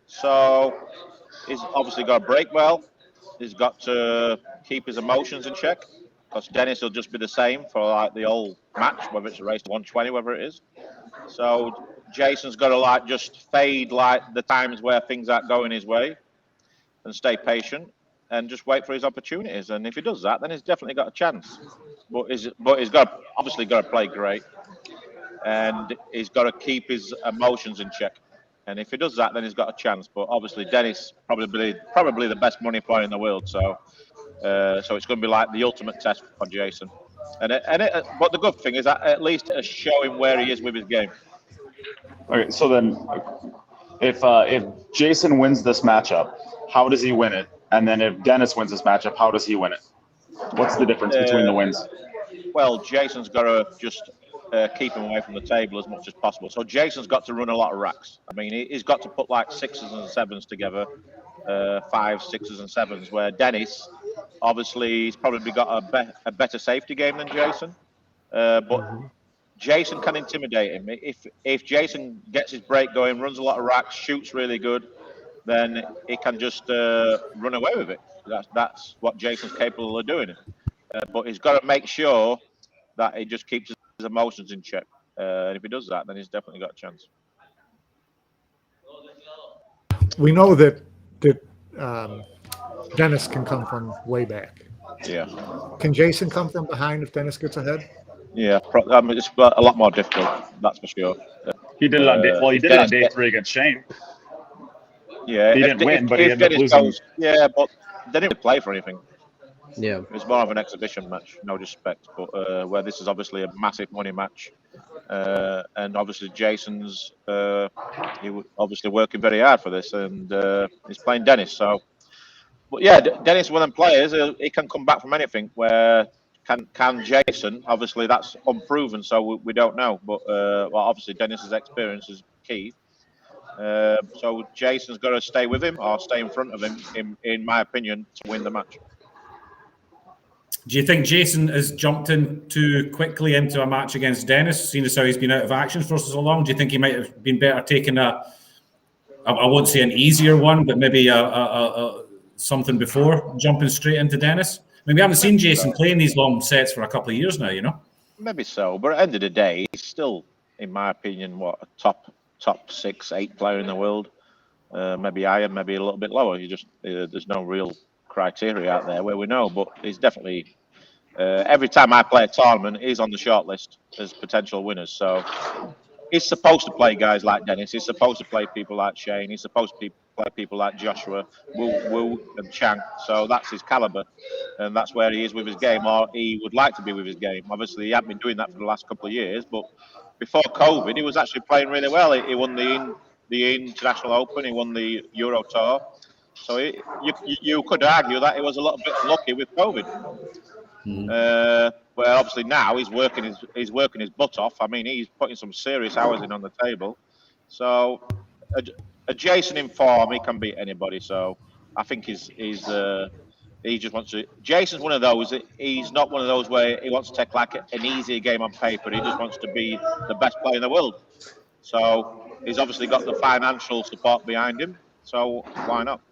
[SPEAKER 2] So he's obviously got to break well. He's got to keep his emotions in check because Dennis will just be the same for like the whole match, whether it's a race to 120, whatever it is. So Jason's got to just fade the times where things aren't going his way and stay patient. And just wait for his opportunities, and if he does that, then he's definitely got a chance. But he's obviously got to play great, and he's got to keep his emotions in check. And if he does that, then he's got a chance. But obviously, Dennis probably the best money player in the world. So it's going to be like the ultimate test for Jason. But the good thing is that at least it's showing where he is with his game.
[SPEAKER 1] Okay, so then if Jason wins this matchup, how does he win it? And then if Dennis wins this matchup, how does he win it? What's the difference between the wins?
[SPEAKER 2] Well, Jason's got to just keep him away from the table as much as possible. So Jason's got to run a lot of racks. I mean, he's got to put like 6s and 7s together, 5s, 6s and 7s, where Dennis, obviously, he's probably got a better safety game than Jason. But Jason can intimidate him. If Jason gets his break going, runs a lot of racks, shoots really good, then he can just run away with it. That's what Jason's capable of doing. But he's got to make sure that he just keeps his emotions in check. And if he does that, then he's definitely got a chance.
[SPEAKER 5] We know that Dennis can come from way back.
[SPEAKER 2] Yeah.
[SPEAKER 5] Can Jason come from behind if Dennis gets ahead?
[SPEAKER 2] Yeah, it's a lot more difficult, that's for sure.
[SPEAKER 1] He did it on day, he did it on day 3 against Shane.
[SPEAKER 2] Yeah,
[SPEAKER 1] he didn't win, but he ended up losing.
[SPEAKER 2] Yeah, but they didn't play for anything.
[SPEAKER 4] Yeah,
[SPEAKER 2] it was more of an exhibition match, no disrespect, but where this is obviously a massive money match, and obviously Jason's he was obviously working very hard for this, and he's playing Dennis. So, but yeah, Dennis, one of them players, he can come back from anything. Where can Jason? Obviously, that's unproven, so we don't know. But well, obviously, Dennis's experience is key. So Jason's got to stay with him or stay in front of him, in my opinion, to win the match.
[SPEAKER 3] Do you think Jason has jumped in too quickly into a match against Dennis, seeing as how he's been out of action for so long? Do you think he might have been better taking I won't say an easier one, but maybe something before jumping straight into Dennis? I mean, we haven't seen Jason playing these long sets for a couple of years now, you know?
[SPEAKER 2] Maybe so, but at the end of the day, he's still, in my opinion, a top 6, 8 player in the world. Maybe higher, maybe a little bit lower. There's no real criteria out there where we know, but he's definitely every time I play a tournament, he's on the short list as potential winners. So he's supposed to play guys like Dennis. He's supposed to play people like Shane. He's supposed to play people like Joshua, Wu, and Chang. So that's his caliber, and that's where he is with his game, or he would like to be with his game. Obviously, he hasn't been doing that for the last couple of years, but before COVID, he was actually playing really well. He won the International Open. He won the Euro Tour. So you could argue that he was a little bit lucky with COVID. Where obviously now he's working his butt off. I mean, he's putting some serious hours in on the table. So a Jason in form, he can beat anybody. So I think he just wants to. Jason's one of those. He's not one of those where he wants to take like an easier game on paper. He just wants to be the best player in the world. So he's obviously got the financial support behind him. So why not?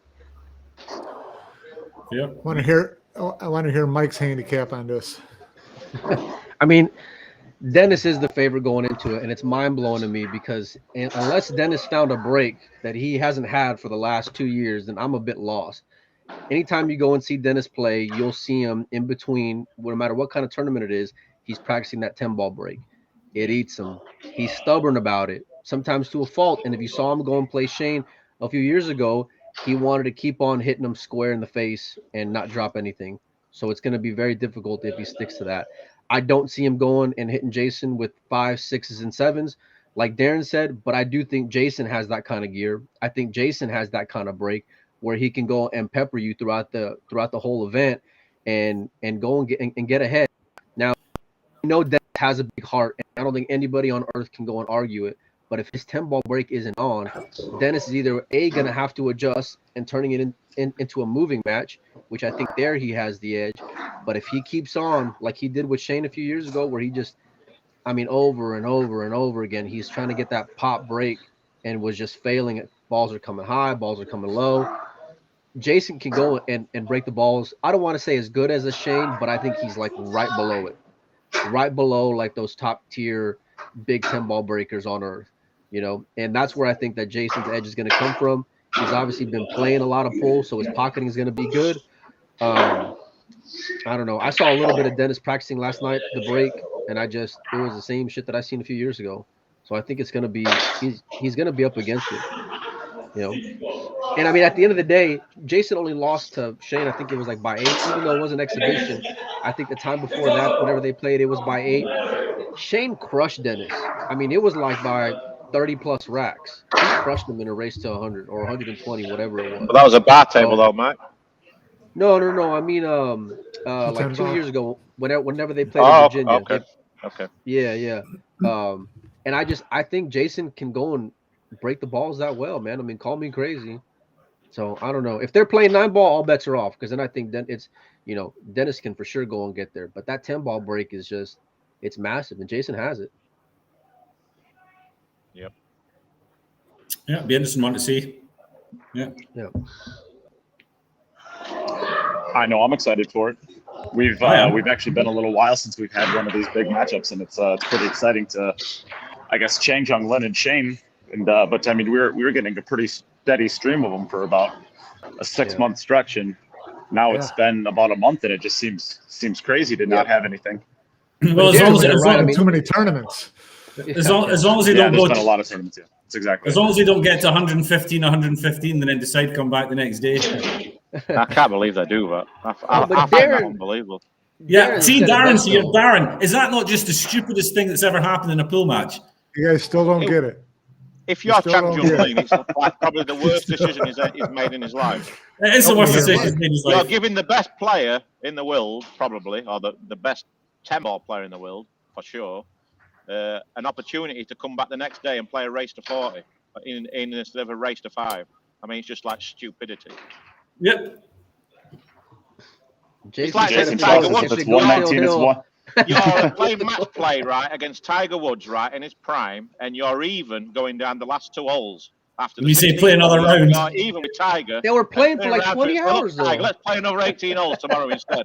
[SPEAKER 3] Yeah.
[SPEAKER 5] I want to hear Mike's handicap on this.
[SPEAKER 4] I mean, Dennis is the favorite going into it, and it's mind-blowing to me because unless Dennis found a break that he hasn't had for the last 2 years, then I'm a bit lost. Anytime you go and see Dennis play, you'll see him in between, no matter what kind of tournament it is, he's practicing that 10-ball break. It eats him. He's stubborn about it, sometimes to a fault. And if you saw him go and play Shane a few years ago, he wanted to keep on hitting him square in the face and not drop anything. So it's going to be very difficult if he sticks to that. I don't see him going and hitting Jason with 5s, 6s, and 7s, like Darren said, but I do think Jason has that kind of gear. I think Jason has that kind of break where he can go and pepper you throughout the whole event and go and get ahead. Now, you know, Dennis has a big heart, and I don't think anybody on earth can go and argue it. But if his 10-ball break isn't on, Dennis is either going to have to adjust and turning it into a moving match, which I think there he has the edge. But if he keeps on like he did with Shane a few years ago, where he just, I mean, over and over and over again, he's trying to get that pop break and was just failing. Balls are coming high, balls are coming low. Jason can go and break the balls. I don't want to say as good as a Shane, but I think he's like right below it. Right below like those top tier big 10-ball breakers on earth. You know, and that's where I think that Jason's edge is going to come from. He's obviously been playing a lot of pool, so his pocketing is going to be good. I don't know. I saw a little bit of Dennis practicing last night, the break, and it was the same shit that I seen a few years ago. So I think it's going to be, he's going to be up against it, you know. And I mean, at the end of the day, Jason only lost to Shane. I think it was like by 8, even though it was an exhibition. I think the time before that, whenever they played, it was by 8. Shane crushed Dennis. I mean, it was like by 30 plus racks. He crushed him in a race to 100 or 120, whatever it was.
[SPEAKER 2] But that was a bar table, though, Mike.
[SPEAKER 4] No. I mean, like 2 years ago, whenever they played in Virginia.
[SPEAKER 2] Okay.
[SPEAKER 4] Yeah. And I think Jason can go and break the balls that well, man. I mean, call me crazy. So I don't know if they're playing 9-ball, all bets are off, because then I think Dennis can for sure go and get there. But that 10-ball break is just, it's massive, and Jason has it.
[SPEAKER 2] Yep.
[SPEAKER 3] Yeah, it'd be interesting one to see. Yeah.
[SPEAKER 1] I know, I'm excited for it. We've actually been a little while since we've had one of these big matchups, and it's pretty exciting to, I guess, Chang, Jung Lin, and Shane. And but I mean, we were getting a pretty steady stream of them for about a 6-month stretch, and now it's been about a month, and it just seems crazy to not have anything.
[SPEAKER 3] Well, as long as
[SPEAKER 5] too many tournaments.
[SPEAKER 3] As long as they don't go
[SPEAKER 1] to a lot of tournaments. Yeah, that's exactly.
[SPEAKER 3] As long as they don't get to 115, and then decide to come back the next day.
[SPEAKER 2] I can't believe they do that. I find that unbelievable.
[SPEAKER 3] Yeah, see, Darren's here. Darren, is that not just the stupidest thing that's ever happened in a pool match?
[SPEAKER 5] You guys still don't get it.
[SPEAKER 2] If you're champion league, it's like probably the worst decision he's made in his life.
[SPEAKER 3] It is the worst decision he's made in his life.
[SPEAKER 2] You're giving the best player in the world, probably, or the best 10-ball player in the world, for sure, an opportunity to come back the next day and play a race to 40 instead of a race to 5. I mean, it's just like stupidity.
[SPEAKER 3] Yep.
[SPEAKER 2] It's like
[SPEAKER 1] Jason Tiger Woods. It's 119. It's one.
[SPEAKER 2] You're playing match play, right, against Tiger Woods, right, in his prime, and you're even going down the last 2 holes. After
[SPEAKER 3] you say play another round.
[SPEAKER 2] Even with Tiger.
[SPEAKER 4] They were playing for like 20 hours, though.
[SPEAKER 2] Let's play another 18 holes tomorrow instead.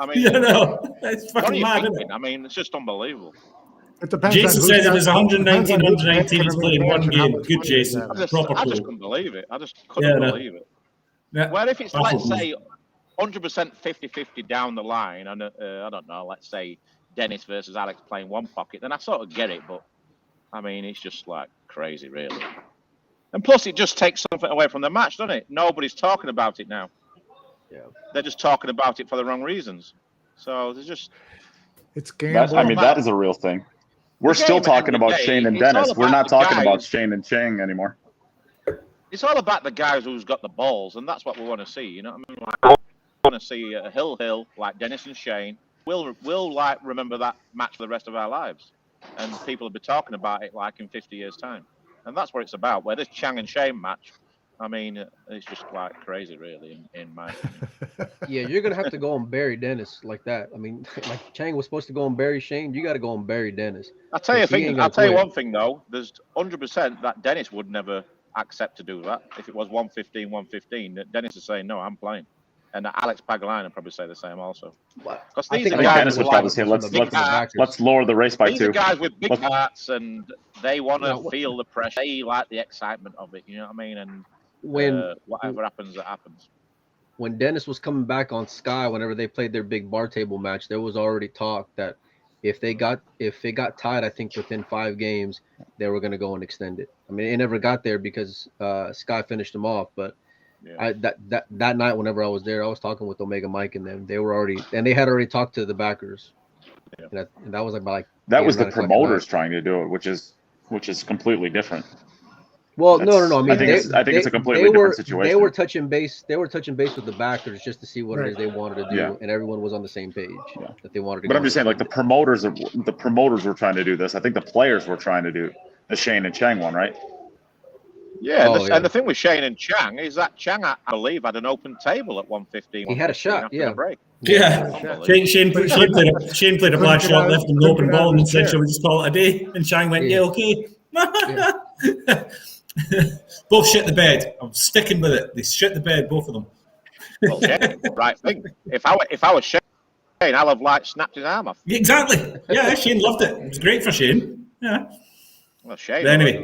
[SPEAKER 2] I mean,
[SPEAKER 3] it's fucking mad, isn't it?
[SPEAKER 2] I mean, it's just unbelievable.
[SPEAKER 3] Jason says if it's 119, he's playing one game. Good, Jason.
[SPEAKER 2] I just couldn't believe it. I just couldn't believe it. Yeah. Well, if it's, let's say, 100% 50-50 down the line, and I don't know, let's say Dennis versus Alex playing one pocket, then I sort of get it. But, I mean, it's just like crazy, really. And plus, it just takes something away from the match, doesn't it? Nobody's talking about it now. Yeah. They're just talking about it for the wrong reasons. So, there's just...
[SPEAKER 5] It's gambling.
[SPEAKER 1] I mean, that is a real thing. We're still talking about Shane and Dennis. We're not talking about Shane and Chang anymore.
[SPEAKER 2] It's all about the guys who's got the balls, and that's what we want to see. You know what I mean? Like, I want to see a Hill like Dennis and Shane. We'll like remember that match for the rest of our lives, and people will be talking about it like in 50 years' time. And that's what it's about. Where this Chang and Shane match, I mean, it's just like crazy, really, in my opinion.
[SPEAKER 4] Yeah, you're gonna have to go and bury Dennis like that. I mean, like Chang was supposed to go and bury Shane. You got to go and bury Dennis.
[SPEAKER 2] I'll tell you one thing though. There's 100% that Dennis would never accept to do that. If it was 115, Dennis is saying no, I'm playing, and Alex Pagulayan would probably say the same also.
[SPEAKER 1] Because these are guys Dennis would probably say let's lower the race by 2.
[SPEAKER 2] These are guys with big hearts, and they want to feel the pressure. They like the excitement of it. You know what I mean? And whatever happens, it happens.
[SPEAKER 4] When Dennis was coming back on Sky, whenever they played their big bar table match, there was already talk that if it got tied, I think within 5 games, they were going to go and extend it. I mean, it never got there because Sky finished them off. But that night, whenever I was there, I was talking with Omega Mike and them. They had already talked to the backers. Yeah. And that was like
[SPEAKER 1] that was the promoters trying to do it, which is completely different.
[SPEAKER 4] Well, no. I mean,
[SPEAKER 1] I think it's a completely different situation.
[SPEAKER 4] They were touching base with the backers just to see what it is they wanted to do, and everyone was on the same page that they wanted to.
[SPEAKER 1] But I'm just saying, like the promoters were trying to do this. I think the players were trying to do the Shane and Chang one, right?
[SPEAKER 2] Yeah, and the thing with Shane and Chang is that Chang, I believe, had an open table at 115.
[SPEAKER 4] He had a shot,
[SPEAKER 2] break.
[SPEAKER 3] Yeah. Shane played a black shot, left him an open ball, and said, "Shall we just call it a day?" And Chang went, "Yeah, okay." Both shit the bed. I'm sticking with it. They shit the bed, both of them.
[SPEAKER 2] Well, Shane, right thing. If I was Shane, I'd have snapped his arm off.
[SPEAKER 3] Exactly. Yeah, Shane loved it. It was great for Shane. Yeah.
[SPEAKER 2] Well, Shane.
[SPEAKER 3] But anyway, I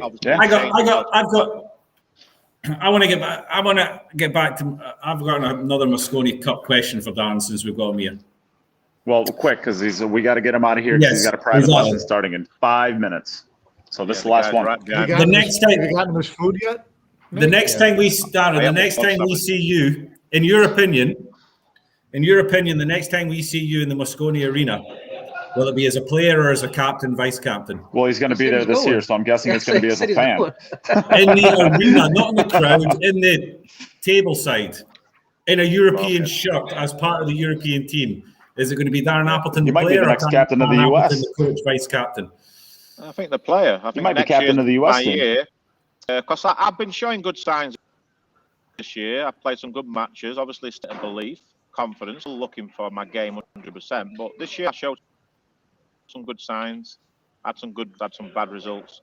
[SPEAKER 3] want to get back to. I've got another Mosconi Cup question for Dan since we've got him here.
[SPEAKER 1] Well, quick, because we got to get him out of here because he's got a private lesson starting in 5 minutes. So this is the last one.
[SPEAKER 5] The next time you gotten his food yet?
[SPEAKER 3] The next time we see you, in your opinion, in your opinion, the next time we see you in the Mosconi Arena, will it be as a player or as a captain, vice captain?
[SPEAKER 1] Well, he's going to be there this year, so I'm guessing it's going to be as a fan.
[SPEAKER 3] In the arena, not in the crowd, in the table side, in a European shirt as part of the European team. Is it going to be Darren Appleton, the
[SPEAKER 1] might
[SPEAKER 3] player,
[SPEAKER 1] be the next captain of the US.
[SPEAKER 3] The coach, vice captain?
[SPEAKER 2] I think the player. I think
[SPEAKER 1] he might be captain of the US
[SPEAKER 2] team. Because I've been showing good signs this year. I've played some good matches. Obviously, state of belief, confidence. Still looking for my game 100%. But this year I showed some good signs. Had some good, had some bad results.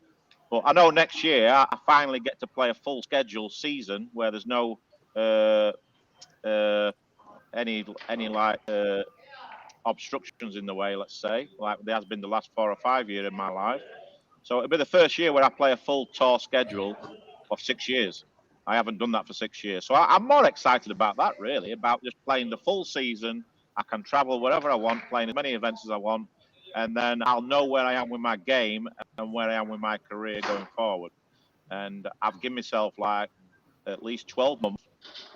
[SPEAKER 2] But I know next year I finally get to play a full schedule season where there's no any obstructions in the way, let's say, like there has been the last 4 or 5 years in my life. So it'll be the first year where I play a full tour schedule of 6 years. I haven't done that for 6 years. So I'm more excited about that, really, about just playing the full season. I can travel wherever I want, playing as many events as I want, and then I'll know where I am with my game and where I am with my career going forward. And I've given myself like at least 12 months.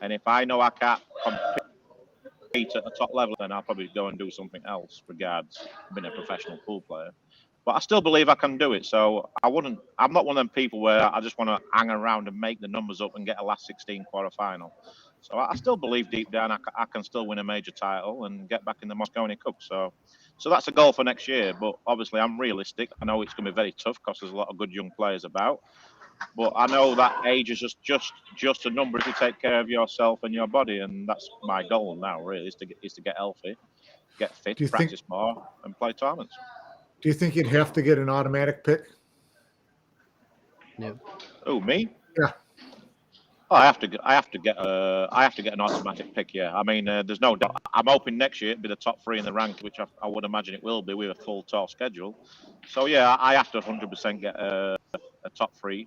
[SPEAKER 2] And if I know I can't compete at a top level, then I'll probably go and do something else regards being a professional pool player. But I still believe I can do it. So I'm not one of them people where I just want to hang around and make the numbers up and get a last 16 quarter-final. So I still believe deep down I can still win a major title and get back in the Mosconi Cup. So that's a goal for next year. But obviously I'm realistic. I know it's going to be very tough because there's a lot of good young players about. But I know that age is just a number if you take care of yourself and your body, and that's my goal now. Really, is to get healthy, get fit, practice more, and play tournaments.
[SPEAKER 5] Do you think you'd have to get an automatic pick?
[SPEAKER 4] Yeah.
[SPEAKER 2] Oh, me?
[SPEAKER 5] Yeah.
[SPEAKER 2] Oh, I have to get an automatic pick. Yeah. I mean, there's no doubt. I'm hoping next year it'll be the top 3 in the rank, which I would imagine it will be with a full tour schedule. So yeah, I have to 100% get a top 3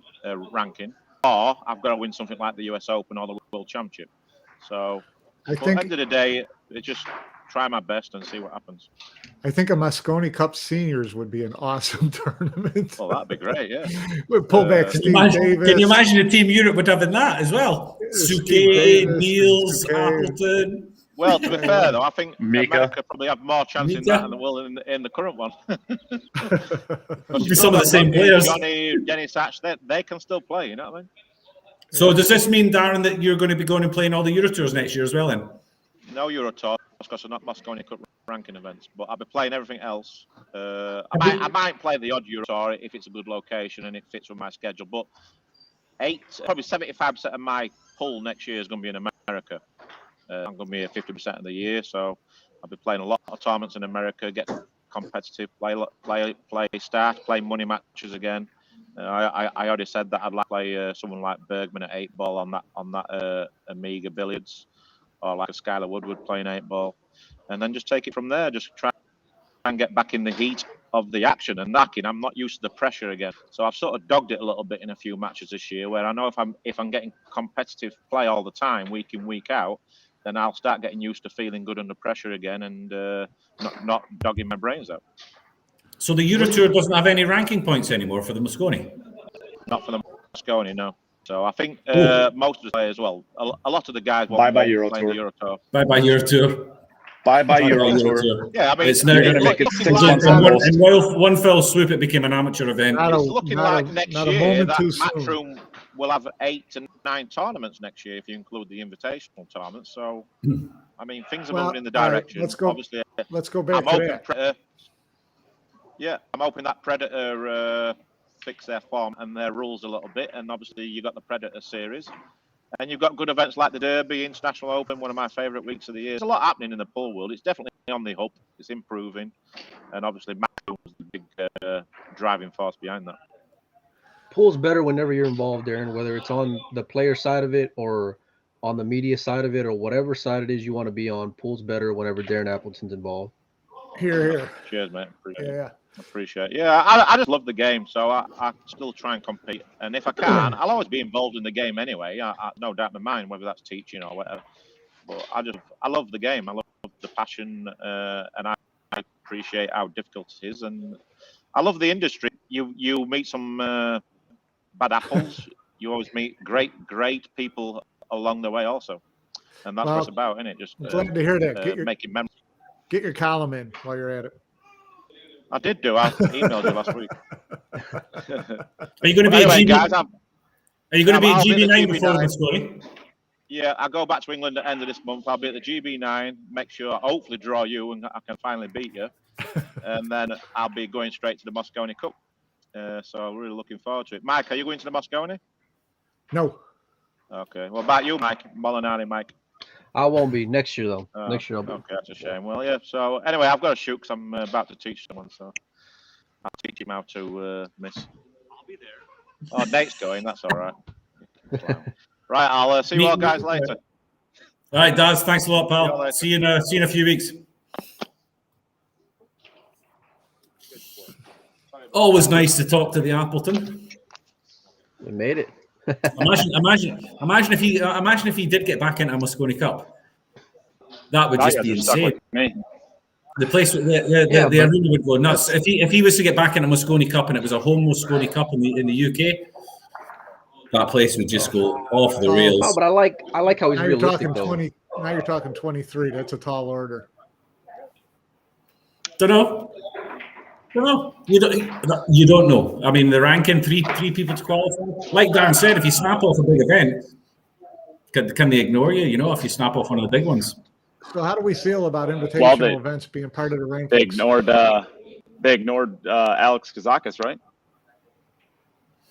[SPEAKER 2] ranking, or I've got to win something like the US Open or the World Championship. So at the end of the day, it's just try my best and see what happens.
[SPEAKER 5] I think a Mosconi Cup Seniors would be an awesome tournament.
[SPEAKER 2] Well, that'd be great, yeah.
[SPEAKER 5] We'd pull back Steve Davis.
[SPEAKER 3] Can you imagine a team Europe would have in that as well? Suke, Niels, Appleton.
[SPEAKER 2] Well, to be fair, though, I think America probably have more chance in that than the will in the current one.
[SPEAKER 3] Some of the same players.
[SPEAKER 2] Jenny Satch, they can still play, you know what I mean?
[SPEAKER 3] So does this mean, Darren, that you're going to be going and playing all the Euro Tours next year as well then?
[SPEAKER 2] No Euro Tours, because they're not Mosconi Cup ranking events, but I'll be playing everything else. I might play the odd Euro Tour if it's a good location and it fits with my schedule, but probably 75% of my pool next year is going to be in America. I'm going to be here 50% of the year, so I'll be playing a lot of tournaments in America, get competitive, play money matches again. I already said that I'd like to play someone like Bergman at 8-ball on that Amiga billiards, or like a Skylar Woodward playing 8-ball, and then just take it from there. Just try and get back in the heat of the action and knocking. I'm not used to the pressure again, so I've sort of dogged it a little bit in a few matches this year, where I know if I'm getting competitive play all the time, week in, week out, then I'll start getting used to feeling good under pressure again and not dogging my brains out.
[SPEAKER 3] So the Euro Tour doesn't have any ranking points anymore for the Mosconi?
[SPEAKER 2] Not for the Mosconi, no. So I think most of the players, well, a lot of the guys will
[SPEAKER 1] Bye-bye
[SPEAKER 2] play
[SPEAKER 1] Euro
[SPEAKER 2] the
[SPEAKER 1] Tour.
[SPEAKER 2] Euro Tour.
[SPEAKER 3] Bye-bye Euro Tour.
[SPEAKER 1] Bye-bye Euro Tour.
[SPEAKER 2] Yeah, I mean,
[SPEAKER 3] it's now
[SPEAKER 1] going to make it 6 months
[SPEAKER 3] and
[SPEAKER 1] almost.
[SPEAKER 3] in one fell swoop, it became an amateur event.
[SPEAKER 2] It's looking like next year that Matchroom will have 8 to 9 tournaments next year if you include the invitational tournaments. So, I mean, things are moving in the direction.
[SPEAKER 5] Let's go.
[SPEAKER 2] Obviously,
[SPEAKER 5] let's go back
[SPEAKER 2] I'm
[SPEAKER 5] to
[SPEAKER 2] that. Predator, I'm hoping that Predator fix their form and their rules a little bit. And obviously, you've got the Predator series. And you've got good events like the Derby, International Open, one of my favourite weeks of the year. There's a lot happening in the pool world. It's definitely on the up. It's improving. And obviously, Matchroom was the big driving force behind that.
[SPEAKER 4] Pool's better whenever you're involved, Darren, whether it's on the player side of it or on the media side of it or whatever side it is you want to be on. Pool's better whenever Darren Appleton's involved.
[SPEAKER 5] Here.
[SPEAKER 2] Cheers, mate. Appreciate it. Yeah, I just love the game, so I still try and compete. And if I can, I'll always be involved in the game anyway. I no doubt in my mind, whether that's teaching or whatever. But I love the game. I love the passion, and I appreciate how difficult it is. And I love the industry. You meet some bad apples. You always meet great people along the way also. And that's what it's about, isn't it? Just
[SPEAKER 5] glad to hear that.
[SPEAKER 2] Making memories.
[SPEAKER 5] Get your column in while you're at it.
[SPEAKER 2] I did do. I emailed you last week.
[SPEAKER 3] Are you going to be
[SPEAKER 2] anyway,
[SPEAKER 3] at GB?
[SPEAKER 2] Guys,
[SPEAKER 3] Are you going to be at GB9 before
[SPEAKER 2] GB9.
[SPEAKER 3] the story?
[SPEAKER 2] Yeah, I go back to England at the end of this month. I'll be at the GB9. Make sure, hopefully, draw you, and I can finally beat you. And then I'll be going straight to the Mosconi Cup. So I'm really looking forward to it. Mike, are you going to the Mosconi?
[SPEAKER 5] No.
[SPEAKER 2] Okay. What about you, Mike? Molinari, Mike?
[SPEAKER 4] I won't be next year though. Next year I'll be.
[SPEAKER 2] Okay, that's a shame. Well, yeah. So anyway, I've got to shoot because I'm about to teach someone. So I'll teach him how to miss. I'll be there. Oh, Nate's going. That's all right. Right. I'll see you all guys later.
[SPEAKER 3] All right, Daz. Thanks a lot, pal. See you in a few weeks. Always nice to talk to the Appleton.
[SPEAKER 4] We made it.
[SPEAKER 3] Imagine if he did get back into a Mosconi Cup. That would just be insane. The place, the arena would go nuts. If he was to get back into Mosconi Cup and it was a home Mosconi Cup in the UK, that place would just go off the rails.
[SPEAKER 4] Oh, but I like how he's
[SPEAKER 5] now
[SPEAKER 4] realistic
[SPEAKER 5] you're
[SPEAKER 4] though.
[SPEAKER 5] Now you're talking 23. That's a tall order.
[SPEAKER 3] Don't know. You don't know. I mean, the ranking three people to qualify. Like Darren said, if you snap off a big event, can they ignore you? You know, if you snap off one of the big ones.
[SPEAKER 5] So how do we feel about invitational events being part of the rankings?
[SPEAKER 1] They ignored Alex Kazakis, right?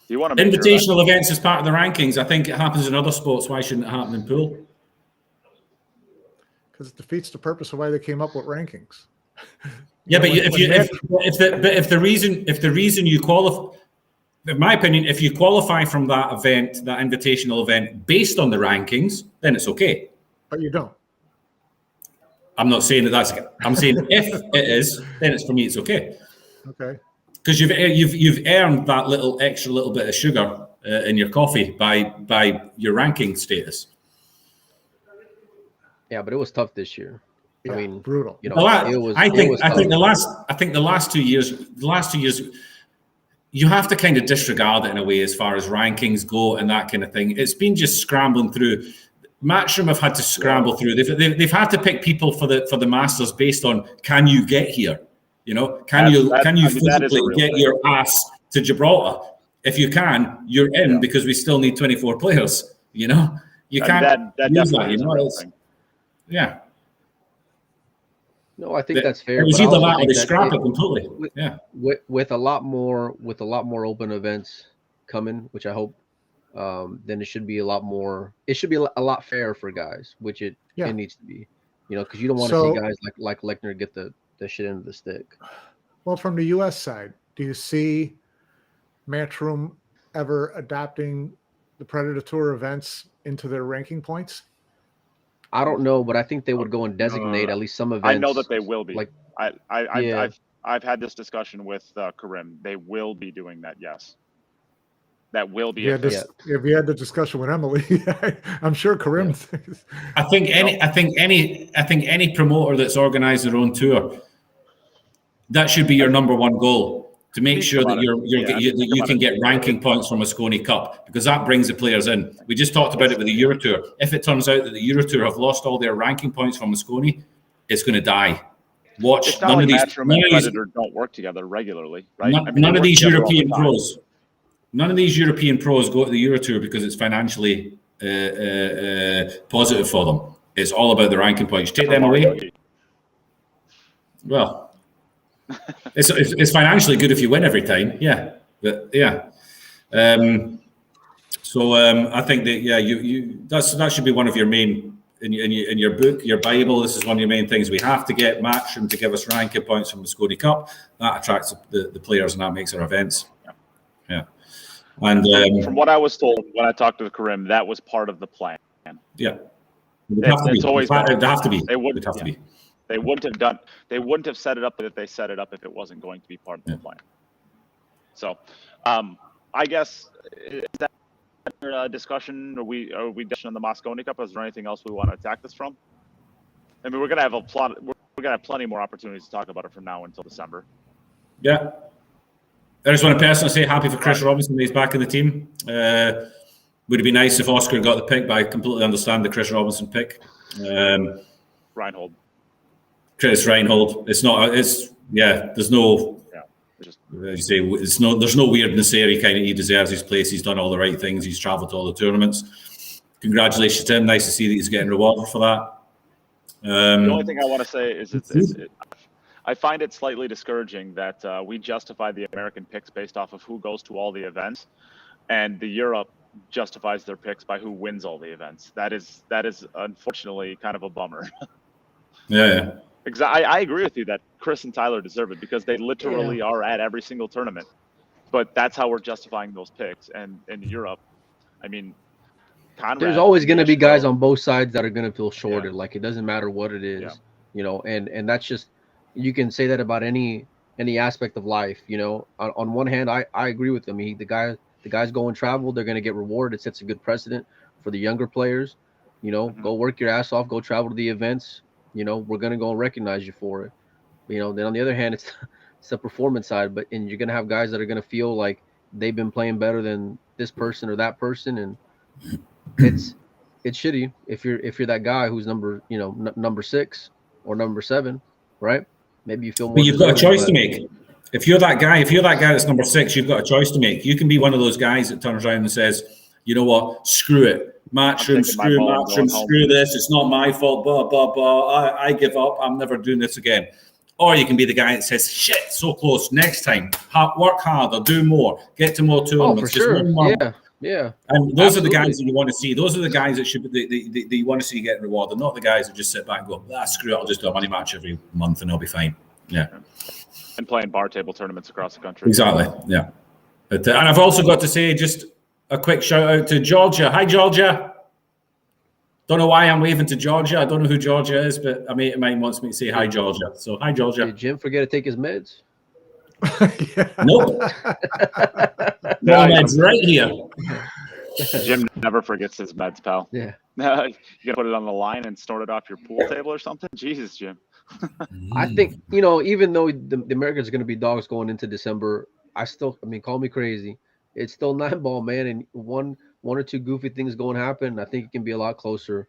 [SPEAKER 1] Do you want to
[SPEAKER 3] invitational events as part of the rankings? I think it happens in other sports. Why shouldn't it happen in pool?
[SPEAKER 5] Because it defeats the purpose of why they came up with rankings.
[SPEAKER 3] Yeah, but if the reason you qualify, in my opinion, if you qualify from that event, that invitational event, based on the rankings, then it's okay.
[SPEAKER 5] But you don't.
[SPEAKER 3] I'm not saying that's. I'm saying if it is, then it's for me. It's okay.
[SPEAKER 5] Okay.
[SPEAKER 3] Because you've earned that extra little bit of sugar in your coffee by your ranking status.
[SPEAKER 4] Yeah, but it was tough this year.
[SPEAKER 5] Yeah,
[SPEAKER 4] I mean,
[SPEAKER 5] brutal.
[SPEAKER 4] You know,
[SPEAKER 3] I think the last 2 years, you have to kind of disregard it in a way as far as rankings go and that kind of thing. It's been just scrambling through. Matchroom have had to scramble through. They've had to pick people for the Masters based on can you get here? You know, can you physically get your ass to Gibraltar? If you can, you're in because we still need 24 players. You know, you can't use that. You know, yeah.
[SPEAKER 4] No, I think that's fair.
[SPEAKER 3] It was either that or they scrap it completely.
[SPEAKER 4] With a lot more open events coming, which I hope, then it should be a lot more. It should be a lot fairer for guys, which it needs to be. You know, because you don't want to see guys like Lechner get the shit into the stick.
[SPEAKER 5] Well, from the U.S. side, do you see Matchroom ever adopting the Predator Tour events into their ranking points?
[SPEAKER 4] I don't know, but I think they would go and designate at least some events.
[SPEAKER 1] I know that they will be.
[SPEAKER 4] Like,
[SPEAKER 1] I've had this discussion with Karim. They will be doing that. Yes, that will be.
[SPEAKER 5] If you had the discussion with Emily, I'm sure Karim.
[SPEAKER 3] I think any promoter that's organized their own tour, that should be your number one goal. To make sure that you can get ranking points from a Mosconi Cup, because that brings the players in. We just talked about it with the Euro Tour. If it turns out that the Euro Tour have lost all their ranking points from Mosconi, it's going to die. Watch, none of these
[SPEAKER 1] Predator don't work together regularly, right?
[SPEAKER 3] None of these European pros go to the Euro Tour because it's financially positive for them. It's all about the ranking points. Take them away. Well. It's financially good if you win every time, but I think that that should be one of your main in your book, your Bible. This is one of your main things. We have to get Matchroom to give us ranking points from the Mosconi Cup. That attracts the players and that makes our events. Yeah. And
[SPEAKER 1] from what I was told when I talked to Karim, that was part of the plan.
[SPEAKER 3] Yeah, it would have to be. They would have to be.
[SPEAKER 1] They wouldn't have set it up if they set it up if it wasn't going to be part of the plan. So, I guess is that a discussion? Are we discussing on the Mosconi Cup? Is there anything else we want to attack this from? I mean, we're gonna have we're gonna have plenty more opportunities to talk about it from now until December.
[SPEAKER 3] Yeah, I just want to personally say happy for Chris Robinson that he's back in the team. Would it be nice if Oscar got the pick? But I completely understand the Chris Robinson pick.
[SPEAKER 1] Reinhold.
[SPEAKER 3] Chris Reinhold. It's not. It's yeah. There's no.
[SPEAKER 1] Yeah. Just,
[SPEAKER 3] as you say, it's no. There's no weirdness there. He deserves his place. He's done all the right things. He's travelled to all the tournaments. Congratulations to him. Nice to see that he's getting rewarded for that.
[SPEAKER 1] The only thing I want to say is I find it slightly discouraging that we justify the American picks based off of who goes to all the events, and the Europe justifies their picks by who wins all the events. That is unfortunately kind of a bummer.
[SPEAKER 3] Yeah.
[SPEAKER 1] Exactly. I agree with you that Chris and Tyler deserve it because they literally are at every single tournament. But that's how we're justifying those picks. And in Europe, I mean, Conrad,
[SPEAKER 4] there's always going to be guys on both sides that are going to feel shorted. Like, it doesn't matter what it is, you know, and that's just, you can say that about any aspect of life, you know. On one hand, I agree with him. The guys go and travel, they're going to get rewarded. It sets a good precedent for the younger players, you know. Go work your ass off, go travel to the events, you know, we're going to go and recognize you for it. You know, then on the other hand, it's the performance side, and you're going to have guys that are going to feel like they've been playing better than this person or that person. And it's shitty if you're that guy who's number 6 or number 7, right? Maybe you feel more.
[SPEAKER 3] But you've got a choice to make. If you're that guy that's number 6, you've got a choice to make. You can be one of those guys that turns around and says, you know what, screw it. Matchroom, screw this. It's not my fault, blah, blah, blah. I give up. I'm never doing this again. Or you can be the guy that says, shit, so close. Next time, work harder, do more, get to more tournaments.
[SPEAKER 4] Oh, for sure. Yeah.
[SPEAKER 3] And those are the guys that you want to see. Those are the guys that you want to see get rewarded, not the guys that just sit back and go, screw it, I'll just do a money match every month and I'll be fine. Yeah.
[SPEAKER 1] And playing bar table tournaments across the country.
[SPEAKER 3] Exactly. Yeah. But, and I've also got to say just a quick shout out to Georgia. Hi, Georgia. Don't know why I'm waving to Georgia. I don't know who Georgia is, but a mate of mine wants me to say hi, Georgia. So hi, Georgia.
[SPEAKER 4] Did Jim forget to take his meds?
[SPEAKER 3] Nope. No meds right here.
[SPEAKER 1] Jim never forgets his meds, pal.
[SPEAKER 4] Yeah.
[SPEAKER 1] You gonna put it on the line and snort it off your pool table or something? Jesus, Jim.
[SPEAKER 4] I think, you know, even though the Americans are going to be dogs going into December, call me crazy. It's still 9-ball, man, and one or two goofy things going to happen. I think it can be a lot closer.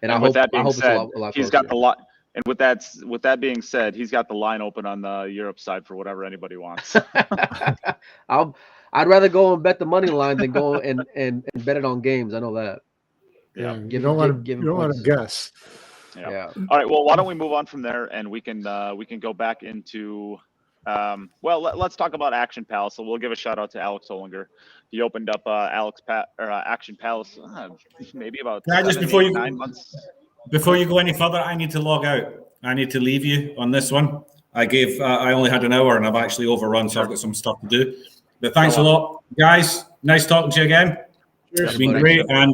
[SPEAKER 4] And I hope it's a lot
[SPEAKER 1] he's
[SPEAKER 4] closer.
[SPEAKER 1] Got the lot. And with that being said, he's got the line open on the Europe side for whatever anybody wants.
[SPEAKER 4] I'd rather go and bet the money line than go and bet it on games. I know that.
[SPEAKER 5] Yeah, you don't want to guess.
[SPEAKER 1] Yeah. All right. Well, why don't we move on from there, and we can go back into let's talk about Action Palace. So we'll give a shout out to Alex Olinger. He opened up Action Palace maybe about 9 months.
[SPEAKER 3] Before you go any further, I need to log out. I need to leave you on this one. I only had an hour and I've actually overrun, so I've got some stuff to do. But thanks a lot, guys. Nice talking to you again.
[SPEAKER 5] Cheers,
[SPEAKER 3] it's been great, and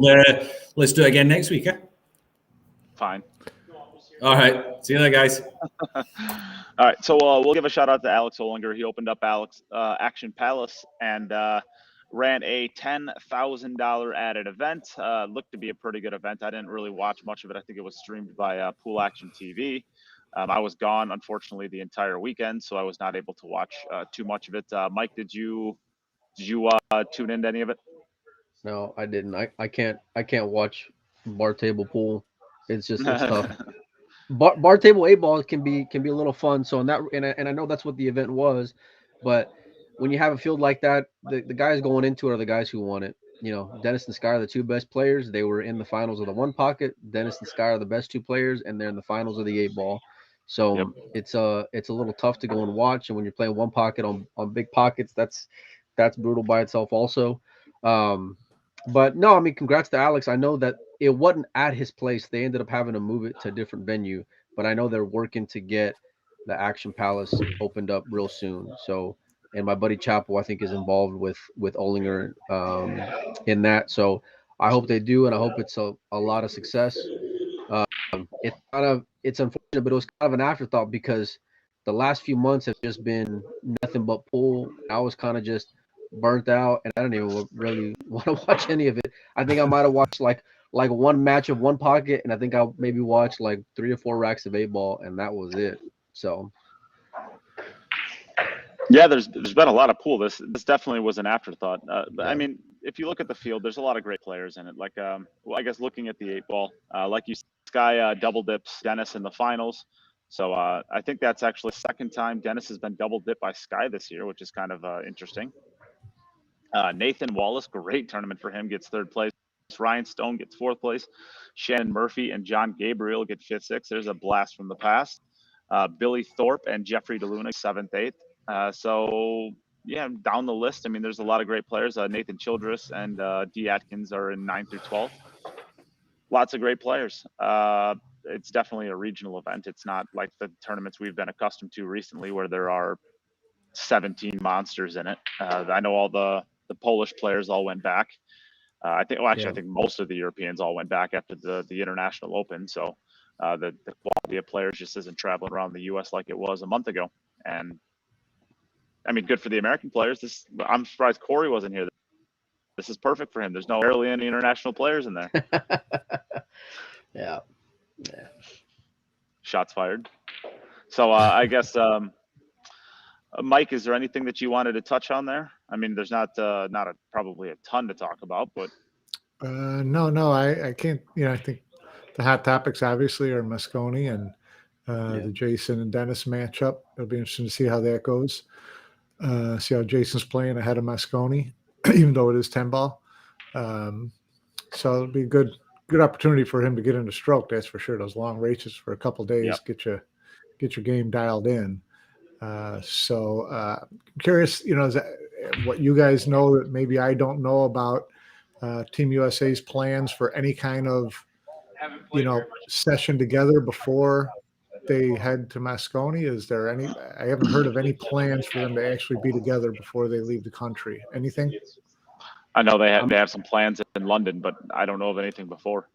[SPEAKER 3] let's do it again next week.
[SPEAKER 1] Fine.
[SPEAKER 3] All right. See you later, guys.
[SPEAKER 1] All right. So we'll give a shout out to Alex Olinger. He opened up Action Palace and ran a $10,000 added event. Looked to be a pretty good event. I didn't really watch much of it. I think it was streamed by Pool Action TV. I was gone, unfortunately, the entire weekend, so I was not able to watch too much of it. Mike, did you tune into any of it?
[SPEAKER 4] No, I didn't. I can't watch bar table pool. It's just it's tough. Bar table 8-ball can be a little fun. So and I know that's what the event was, but when you have a field like that, the guys going into it are the guys who won it. You know, Dennis and Sky are the two best players. They were in the finals of the 1 pocket. Dennis and Sky are the best 2 players, and they're in the finals of the 8-ball. So it's a little tough to go and watch. And when you're playing 1 pocket on big pockets, that's brutal by itself also. But no, I mean, congrats to Alex. I know that it wasn't at his place. They ended up having to move it to a different venue, but I know they're working to get the Action Palace opened up real soon. So, and my buddy Chappell, I think, is involved with Olinger in that. So I hope they do, and I hope it's a lot of success. It's unfortunate, but it was kind of an afterthought because the last few months have just been nothing but pool. I was kind of just burnt out, and I don't even really want to watch any of it. I think I might have watched like 1 match of 1 pocket, and I think I maybe watched like 3 or 4 racks of 8-ball, and that was it. So
[SPEAKER 1] yeah, there's been a lot of pool. This definitely was an afterthought. I mean, if you look at the field, there's a lot of great players in it. Like I guess looking at the 8-ball, like you Sky double dips Dennis in the finals. So I think that's actually the second time Dennis has been double dipped by Sky this year, which is kind of interesting. Nathan Wallace, great tournament for him, gets third place. Ryan Stone gets fourth place. Shannon Murphy and John Gabriel get fifth, sixth. There's a blast from the past. Billy Thorpe and Jeffrey DeLuna, seventh, eighth. So yeah, down the list, I mean, there's a lot of great players. Nathan Childress and D. Atkins are in 9th through 12th. Lots of great players. It's definitely a regional event. It's not like the tournaments we've been accustomed to recently where there are 17 monsters in it. I know all the Polish players all went back. I think most of the Europeans all went back after the International Open. So the quality of players just isn't traveling around the U.S. like it was a month ago. And I mean, good for the American players. I'm surprised Corey wasn't here. This is perfect for him. There's barely any international players in there.
[SPEAKER 4] Yeah.
[SPEAKER 1] Shots fired. So I guess, Mike, is there anything that you wanted to touch on there? I mean, there's probably a ton to talk about, but.
[SPEAKER 5] No, I can't. I think the hot topics obviously are Mosconi and the Jason and Dennis matchup. It'll be interesting to see how that goes. See how Jason's playing ahead of Mosconi, even though it is 10-ball. So it'll be a good opportunity for him to get into stroke. That's for sure. Those long races for a couple of days get your game dialed in. So curious, is that what you guys know that maybe I don't know about Team USA's plans for any kind of session together before they head to Mosconi? Is there any? I haven't heard of any plans for them to actually be together before they leave the country. Anything?
[SPEAKER 1] I know they have some plans in London, but I don't know of anything before.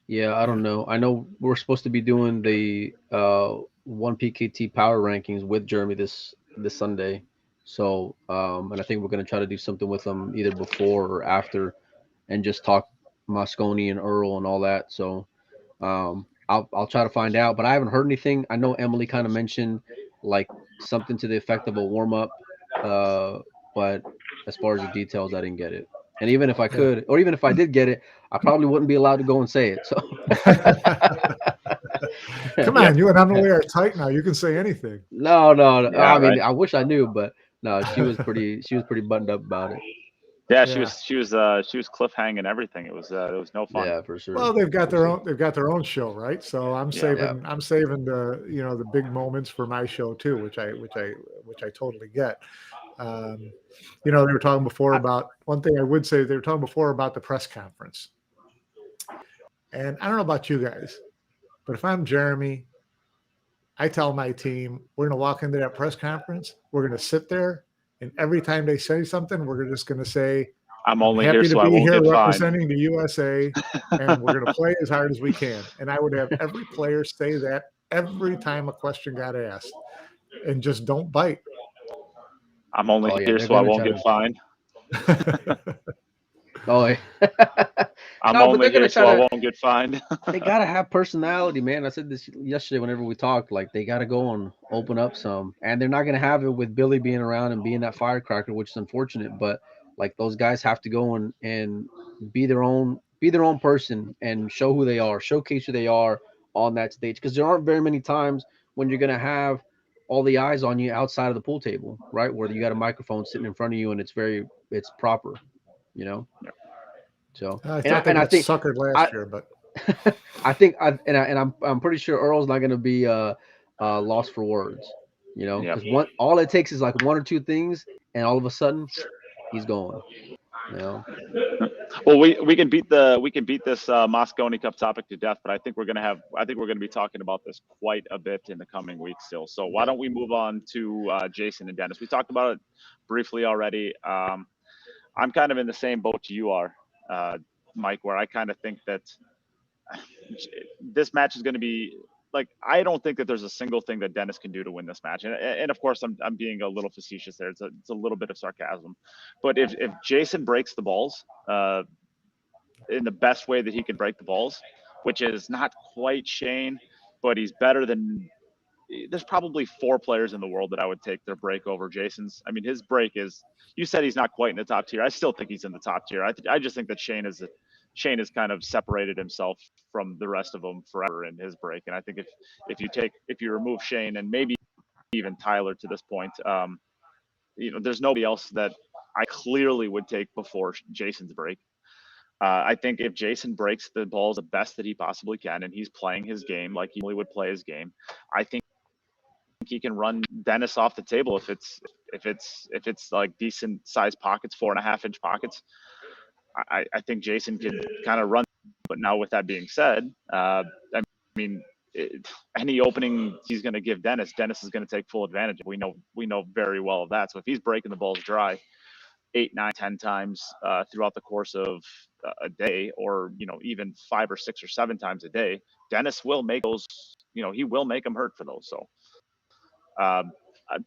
[SPEAKER 4] Yeah, I don't know. I know we're supposed to be doing the 1PKT power rankings with Jeremy this Sunday. So, and I think we're going to try to do something with them either before or after, and just talk Mosconi and Earl and all that. So, I'll try to find out, but I haven't heard anything. I know Emily kind of mentioned like something to the effect of a warm up, but as far as the details, I didn't get it. And even if I could, or even if I did get it, I probably wouldn't be allowed to go and say it. So,
[SPEAKER 5] come on, you and Emily are tight now. You can say anything.
[SPEAKER 4] No.
[SPEAKER 1] Yeah,
[SPEAKER 4] I mean, I wish I knew, but no, she was pretty buttoned up about it.
[SPEAKER 1] Yeah, she was cliffhanging everything. It was no fun.
[SPEAKER 4] Yeah, for sure.
[SPEAKER 5] Well, they've got their own show, right? So I'm saving the the big moments for my show too, which I totally get. They were talking before about one thing I would say. They were talking before about the press conference, and I don't know about you guys, but if I'm Jeremy, I tell my team we're going to walk into that press conference. We're going to sit there. And every time they say something, we're just going to say,
[SPEAKER 1] I'm only
[SPEAKER 5] happy
[SPEAKER 1] here
[SPEAKER 5] to
[SPEAKER 1] so I
[SPEAKER 5] be
[SPEAKER 1] won't
[SPEAKER 5] here
[SPEAKER 1] get
[SPEAKER 5] representing the USA, and we're going to play as hard as we can. And I would have every player say that every time a question got asked, and just don't bite.
[SPEAKER 1] I'm only here so I won't get fined. I'm only here so I won't get fined.
[SPEAKER 4] They gotta have personality, man. I said this yesterday whenever we talked. Like, they gotta go and open up some, and they're not gonna have it with Billy being around and being that firecracker, which is unfortunate. But like, those guys have to go and be their own person and show who they are, showcase who they are on that stage. Because there aren't very many times when you're gonna have all the eyes on you outside of the pool table, right? Where you got a microphone sitting in front of you and it's proper,
[SPEAKER 1] Yeah.
[SPEAKER 4] So
[SPEAKER 5] I thought they got suckered last year, but
[SPEAKER 4] I think I'm pretty sure Earl's not going to be lost for words, because all it takes is like one or two things, and all of a sudden he's going.
[SPEAKER 1] Well, we can beat this Mosconi Cup topic to death, but I think we're gonna be talking about this quite a bit in the coming weeks still. So why don't we move on to Jason and Dennis? We talked about it briefly already. I'm kind of in the same boat you are, Mike, where I kind of think that this match is going to be like, I don't think that there's a single thing that Dennis can do to win this match. And of course, I'm being a little facetious there. It's a little bit of sarcasm. But if Jason breaks the balls in the best way that he can break the balls, which is not quite Shane, but he's better than – there's probably 4 players in the world that I would take their break over Jason's. I mean, his break is – you said he's not quite in the top tier. I still think he's in the top tier. I just think that Shane is Shane has kind of separated himself from the rest of them forever in his break. And I think if you remove Shane and maybe even Tyler to this point, there's nobody else that I clearly would take before Jason's break. I think if Jason breaks the balls the best that he possibly can, and he's playing his game like he really would play his game, I think he can run Dennis off the table if it's like decent sized pockets, 4.5-inch pockets. I think Jason can kind of run. But now with that being said, I mean, any opening he's going to give Dennis is going to take full advantage of. We know very well of that. So if he's breaking the balls dry 8, 9, 10 times throughout the course of a day, or even 5 or 6 or 7 times a day, Dennis will make those. He will make them hurt for those. So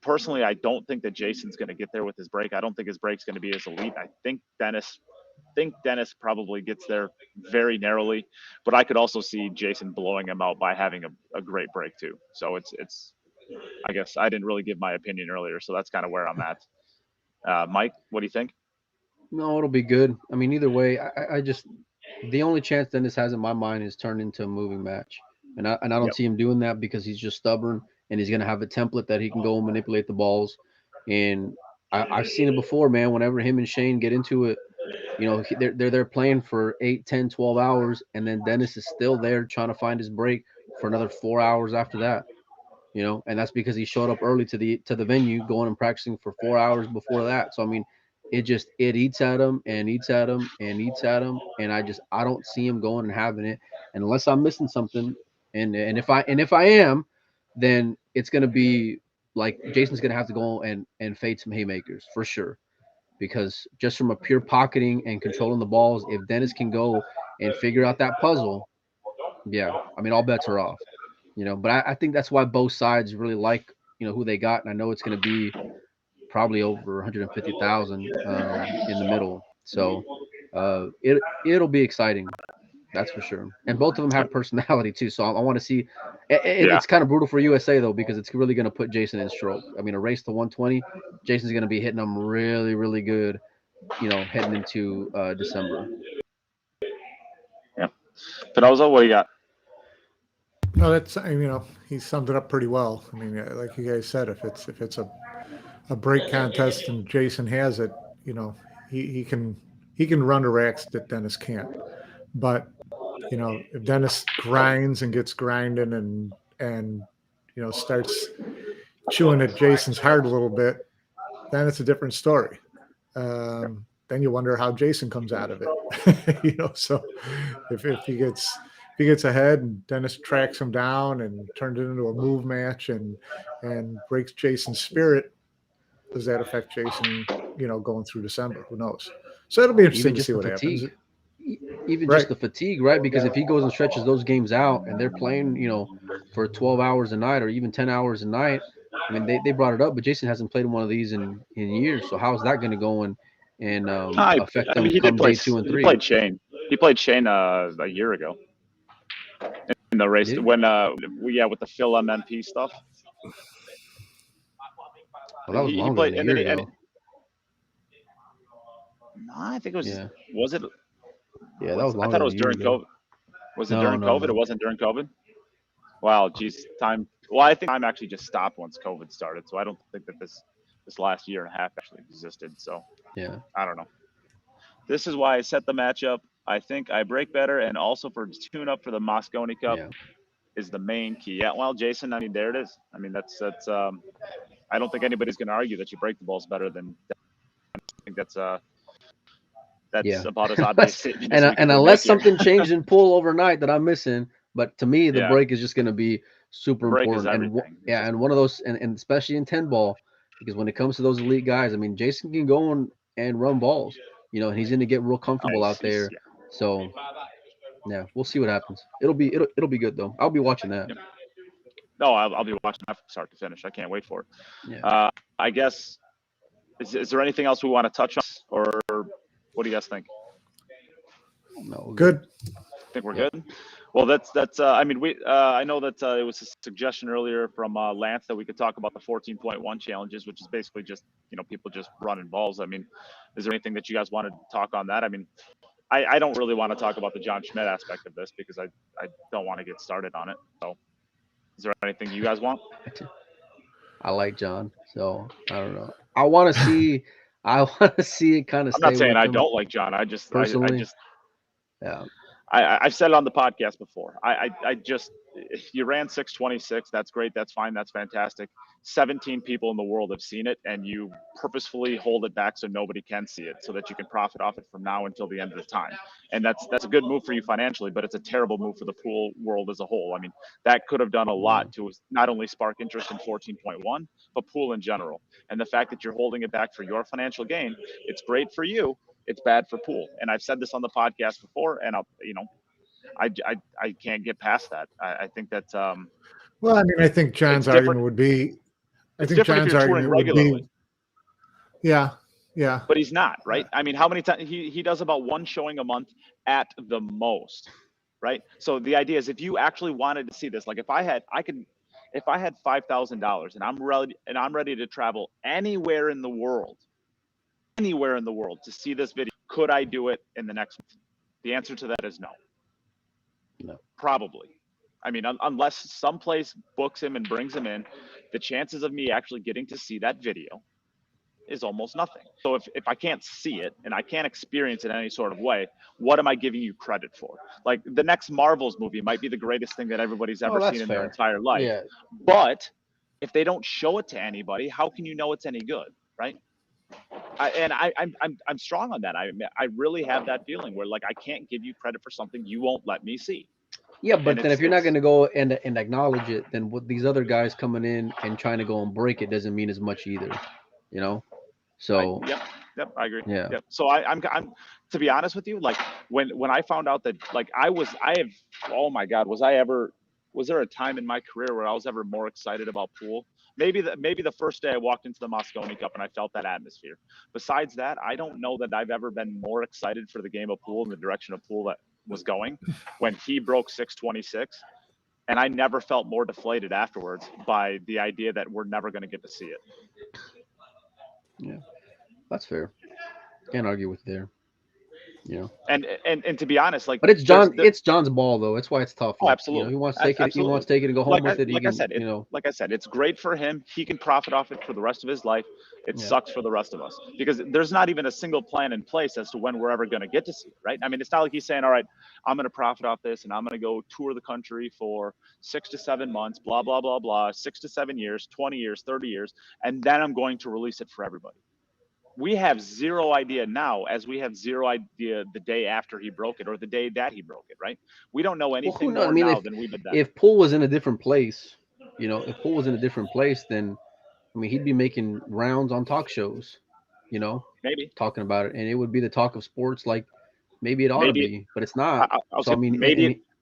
[SPEAKER 1] personally, I don't think that Jason's going to get there with his break. I don't think his break's going to be as elite. I think Dennis probably gets there very narrowly, but I could also see Jason blowing him out by having a great break too. So it's I guess I didn't really give my opinion earlier, so that's kind of where I'm at. Mike, what do you think?
[SPEAKER 4] No, it'll be good. I mean, either way, I just the only chance Dennis has in my mind is turned into a moving match, and I don't see him doing that because he's just stubborn and he's gonna have a template that he can go and manipulate the balls. And I've seen it before, man. Whenever him and Shane get into it, they're playing for 8, 10, 12 hours, and then Dennis is still there trying to find his break for another 4 hours after that. And that's because he showed up early to the venue, going and practicing for 4 hours before that. So I mean, it eats at him and eats at him and eats at him, and I don't see him going and having it, and unless I'm missing something, and if I am, then it's gonna be like Jason's gonna have to go and fade some haymakers for sure. Because just from a pure pocketing and controlling the balls, if Dennis can go and figure out that puzzle, yeah, I mean, all bets are off, but I think that's why both sides really like, who they got. And I know it's going to be probably over 150,000 in the middle. So it'll be exciting. That's for sure. And both of them have personality too. So I want to see. It's kind of brutal for USA though, because it's really going to put Jason in stroke. I mean, a race to 120, Jason's going to be hitting them really, really good, heading into December.
[SPEAKER 1] Yeah. Panozzo, what do you got?
[SPEAKER 5] No, that's he summed it up pretty well. I mean, like you guys said, if it's a break contest and Jason has it, he can run the racks that Dennis can't. But if Dennis grinds and gets grinding and starts chewing at Jason's heart a little bit, then it's a different story. Then you wonder how Jason comes out of it. So if he gets ahead and Dennis tracks him down and turns it into a move match and breaks Jason's spirit, does that affect Jason, going through December? Who knows? So it'll be interesting to see what happens.
[SPEAKER 4] Even just the fatigue, right? Because if he goes and stretches those games out and they're playing, for 12 hours a night or even 10 hours a night, I mean, they brought it up, but Jason hasn't played one of these in years. So how is that going to go and affect them come day 2 and 3?
[SPEAKER 1] He played Shane a year ago in the race when with the Phil MNP stuff.
[SPEAKER 4] Well, that was longer than a year ago.
[SPEAKER 1] No, I think it was.
[SPEAKER 4] Yeah.
[SPEAKER 1] Was it?
[SPEAKER 4] Yeah, that was longer.
[SPEAKER 1] I thought it was during COVID. Was it during COVID? No. It wasn't during COVID. Wow, geez, time. Well, I think time actually just stopped once COVID started. So I don't think that this last year and a half actually existed. So
[SPEAKER 4] yeah,
[SPEAKER 1] I don't know. This is why I set the matchup. I think I break better, and also for tune up for the Mosconi Cup is the main key. Yeah, well, Jason, I mean, there it is. I mean, that's. I don't think anybody's going to argue that you break the balls better than. I think that's about as obvious.
[SPEAKER 4] and unless something changed in pool overnight that I'm missing, but to me the break is just going to be super important. And one of those, and especially in 10 ball, because when it comes to those elite guys, I mean, Jason can go and run balls, and he's going to get real comfortable out there. Yeah. So yeah, we'll see what happens. It'll be good though. I'll be watching that.
[SPEAKER 1] Yeah. No, I'll be watching that from start to finish. I can't wait for it.
[SPEAKER 4] Yeah.
[SPEAKER 1] I guess is there anything else we want to touch on, or what do you guys think?
[SPEAKER 4] No,
[SPEAKER 5] good.
[SPEAKER 1] I think we're good. Well, that's. I mean, I know that it was a suggestion earlier from Lance that we could talk about the 14.1 challenges, which is basically just people just running balls. I mean, is there anything that you guys wanted to talk on that? I mean, I don't really want to talk about the John Schmidt aspect of this because I don't want to get started on it. So is there anything you guys want?
[SPEAKER 4] I like John, so I don't know. I want to see it kind of
[SPEAKER 1] I'm
[SPEAKER 4] stay
[SPEAKER 1] not saying
[SPEAKER 4] with
[SPEAKER 1] I
[SPEAKER 4] him
[SPEAKER 1] don't like John. I just
[SPEAKER 4] personally. Yeah.
[SPEAKER 1] I've said it on the podcast before. I just, you ran 6:26. That's great. That's fine. That's fantastic. 17 people in the world have seen it, and you purposefully hold it back so nobody can see it, so that you can profit off it from now until the end of the time. And that's a good move for you financially, but it's a terrible move for the pool world as a whole. I mean, that could have done a lot to not only spark interest in 14.1, but pool in general. And the fact that you're holding it back for your financial gain, it's great for you. It's bad for pool. And I've said this on the podcast before, and I can't get past that. I think that's
[SPEAKER 5] Well, I mean, I think John's argument would be, yeah.
[SPEAKER 1] But he's not, right? I mean, how many times he does about one showing a month at the most, right? So the idea is, if you actually wanted to see this, like if I had $5,000 and I'm ready to travel anywhere in the world to see this video, could I do it in the next month? The answer to that is no.
[SPEAKER 4] No.
[SPEAKER 1] Probably. I mean, unless someplace books him and brings him in, the chances of me actually getting to see that video is almost nothing. So if I can't see it and I can't experience it in any sort of way, what am I giving you credit for? Like, the next Marvel's movie might be the greatest thing that everybody's ever seen in their entire life.
[SPEAKER 4] Yeah.
[SPEAKER 1] But if they don't show it to anybody, how can you know it's any good, right? I'm strong on that. I really have that feeling where, like, I can't give you credit for something you won't let me see.
[SPEAKER 4] Yeah, but then if you're not going to go and acknowledge it, then what these other guys coming in and trying to go and break it doesn't mean as much either, you know? So
[SPEAKER 1] yep, I agree.
[SPEAKER 4] Yeah.
[SPEAKER 1] Yep. So I'm to be honest with you, like when I found out that, like, oh my God, was there a time in my career where I was ever more excited about pool? Maybe the first day I walked into the Mosconi Cup and I felt that atmosphere. Besides that, I don't know that I've ever been more excited for the game of pool and the direction of pool that was going when he broke 6:26. And I never felt more deflated afterwards by the idea that we're never going to get to see it.
[SPEAKER 4] Yeah, that's fair. Can't argue with there. Yeah.
[SPEAKER 1] And to be honest, like,
[SPEAKER 4] but it's John's ball though. That's why it's tough.
[SPEAKER 1] Oh, absolutely.
[SPEAKER 4] You know, he wants to take it. He wants to take it and go home with it.
[SPEAKER 1] Like I said, it's great for him. He can profit off it for the rest of his life. It sucks for the rest of us because there's not even a single plan in place as to when we're ever going to get to see it, right? I mean, it's not like he's saying, all right, I'm going to profit off this and I'm going to go tour the country for 6 to 7 months, blah, blah, blah, blah, 6 to 7 years, 20 years, 30 years, and then I'm going to release it for everybody. We have zero idea now, as we have zero idea the day after he broke it or the day that he broke it, right? We don't know anything more now than we did then.
[SPEAKER 4] If Poole was in a different place, then, I mean, he'd be making rounds on talk shows,
[SPEAKER 1] maybe
[SPEAKER 4] talking about it, and it would be the talk of sports, like maybe it ought to be, but it's not.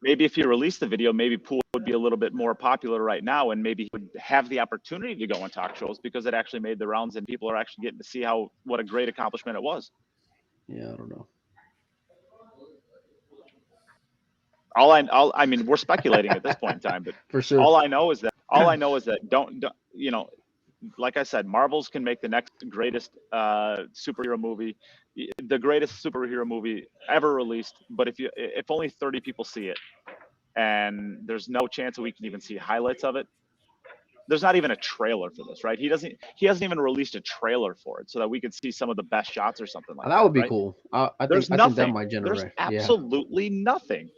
[SPEAKER 1] Maybe if he released the video, maybe Poole would be a little bit more popular right now, and maybe he would have the opportunity to go on talk shows because it actually made the rounds and people are actually getting to see what a great accomplishment it was.
[SPEAKER 4] Yeah, I don't know.
[SPEAKER 1] I mean, we're speculating at this point in time, but
[SPEAKER 4] for sure.
[SPEAKER 1] All I know is that don't like I said, Marvels can make the next greatest superhero movie, the greatest superhero movie ever released. But if only 30 people see it, and there's no chance that we can even see highlights of it. There's not even a trailer for this, right? He hasn't even released a trailer for it so that we could see some of the best shots or something like that.
[SPEAKER 4] That would be
[SPEAKER 1] right?
[SPEAKER 4] Cool. I
[SPEAKER 1] think
[SPEAKER 4] that might generate.
[SPEAKER 1] There's absolutely nothing,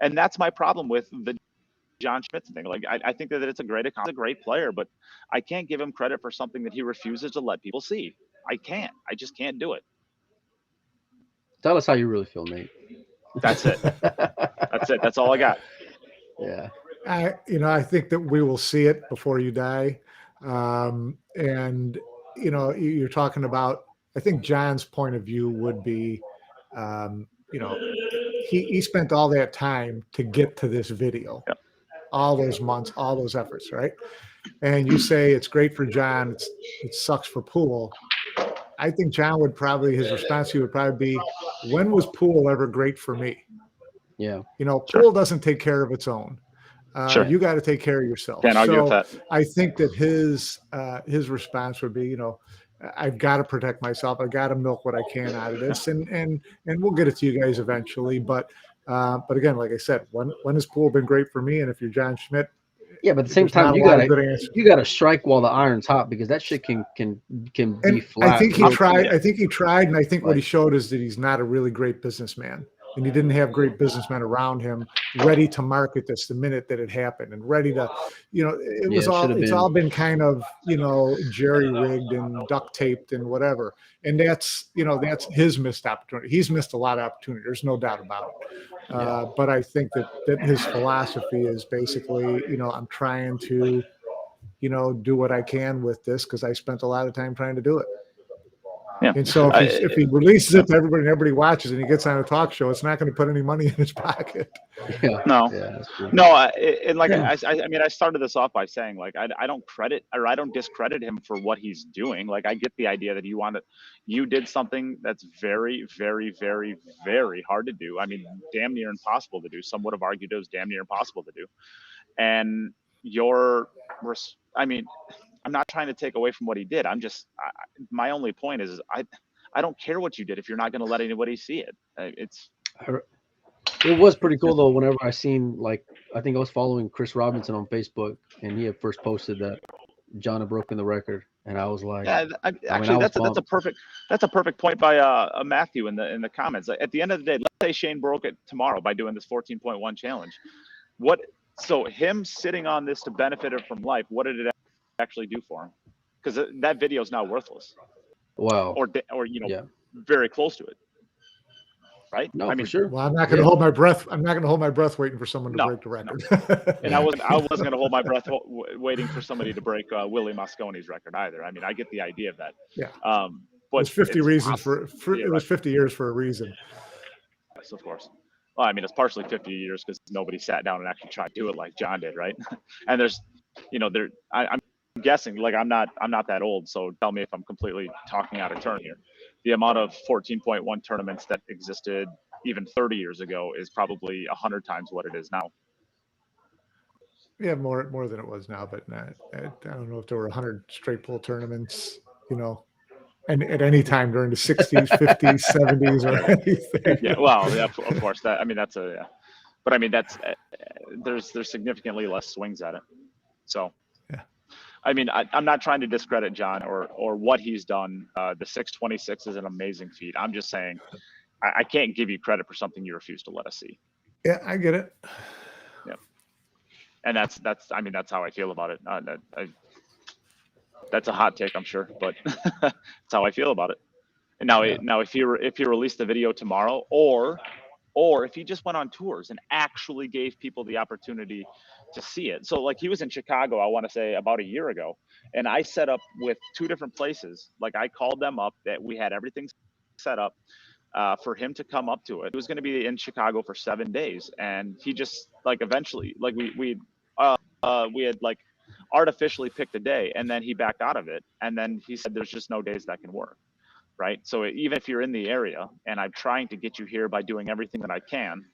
[SPEAKER 1] and that's my problem with the John Schmidt thing. Like, I think that it's a great player, but I can't give him credit for something that he refuses to let people see. I just can't do it.
[SPEAKER 4] Tell us how you really feel, Nate.
[SPEAKER 1] That's it. That's it. That's all I got.
[SPEAKER 4] Yeah.
[SPEAKER 5] I think that we will see it before you die. And you're talking about, I think John's point of view would be, he spent all that time to get to this video.
[SPEAKER 1] Yep.
[SPEAKER 5] All those months, all those efforts, right? And you say it's great for John, it sucks for Poole. I think John his response to you would probably be, when was Poole ever great for me?
[SPEAKER 4] Yeah.
[SPEAKER 5] Poole doesn't take care of its own.
[SPEAKER 1] Sure.
[SPEAKER 5] You got to take care of yourself.
[SPEAKER 1] Can't argue with that.
[SPEAKER 5] I think that his response would be, I've got to protect myself. I've got to milk what I can out of this, and we'll get it to you guys eventually. But again, like I said, when has pool been great for me? And if you're John Schmidt,
[SPEAKER 4] yeah, but at the same time, you gotta strike while the iron's hot, because that shit can be flat.
[SPEAKER 5] I think he tried. And I think what he showed is that he's not a really great businessman, and he didn't have great businessmen around him ready to market this the minute that it happened, and ready to, it's all been kind of, jerry rigged and duct taped and whatever. And that's his missed opportunity. He's missed a lot of opportunity. There's no doubt about it. But I think that his philosophy is basically, I'm trying to, do what I can with this because I spent a lot of time trying to do it.
[SPEAKER 1] Yeah.
[SPEAKER 5] And so if he releases it to everybody and everybody watches and he gets on a talk show, it's not going to put any money in his pocket.
[SPEAKER 1] Yeah. No. I started this off by saying, like, I don't discredit him for what he's doing. Like, I get the idea that you did something that's very, very, very, very hard to do. I mean, damn near impossible to do. Some would have argued it was damn near impossible to do. And I'm not trying to take away from what he did. My only point is I don't care what you did if you're not going to let anybody see it.
[SPEAKER 4] It was pretty cool though. Whenever I seen, like, I think I was following Chris Robinson on Facebook, and he had first posted that John had broken the record, and I was like,
[SPEAKER 1] yeah, that's a perfect point by Matthew in the comments. At the end of the day, let's say Shane broke it tomorrow by doing this 14.1 challenge. So him sitting on this to benefit him from life, what did it actually do for him? Because that video is now worthless.
[SPEAKER 4] Wow.
[SPEAKER 1] Or very close to it. Right?
[SPEAKER 4] No, for sure.
[SPEAKER 5] Well, I'm not going to hold my breath. I'm not going to hold my breath waiting for someone to break the record.
[SPEAKER 1] No. And I wasn't going to hold my breath waiting for somebody to break Willie Mosconi's record either. I mean, I get the idea of that.
[SPEAKER 5] Yeah.
[SPEAKER 1] But
[SPEAKER 5] it was 50 reasons it was 50 years for a reason.
[SPEAKER 1] Yes, of course. Well, I mean, it's partially 50 years because nobody sat down and actually tried to do it like John did, right? And there's, I'm guessing, like, I'm not that old, so tell me if I'm completely talking out of turn here. The amount of 14.1 tournaments that existed even 30 years ago is probably 100 times what it is now.
[SPEAKER 5] Yeah, more than it was now, but I don't know if there were 100 straight pool tournaments, and at any time during the 60s, 50s, 70s, or anything.
[SPEAKER 1] Yeah, well, yeah, of course. But I mean, there's significantly less swings at it. So,
[SPEAKER 5] yeah.
[SPEAKER 1] I mean, I'm not trying to discredit John or what he's done. The 626 is an amazing feat. I'm just saying, I can't give you credit for something you refuse to let us see.
[SPEAKER 5] Yeah, I get it.
[SPEAKER 1] Yeah, and that's how I feel about it. That's a hot take, I'm sure, but that's how I feel about it. And now, if he released the video tomorrow, or if he just went on tours and actually gave people the opportunity to see it. So, like, he was in Chicago, I want to say about a year ago, and I set up with 2 different places. Like, I called them up that we had everything set up for him to come up to it. It was going to be in Chicago for 7 days, and he just, like, eventually, like, we had, like, artificially picked a day, and then he backed out of it, and then he said there's just no days that can work, right? So even if you're in the area and I'm trying to get you here by doing everything that I can,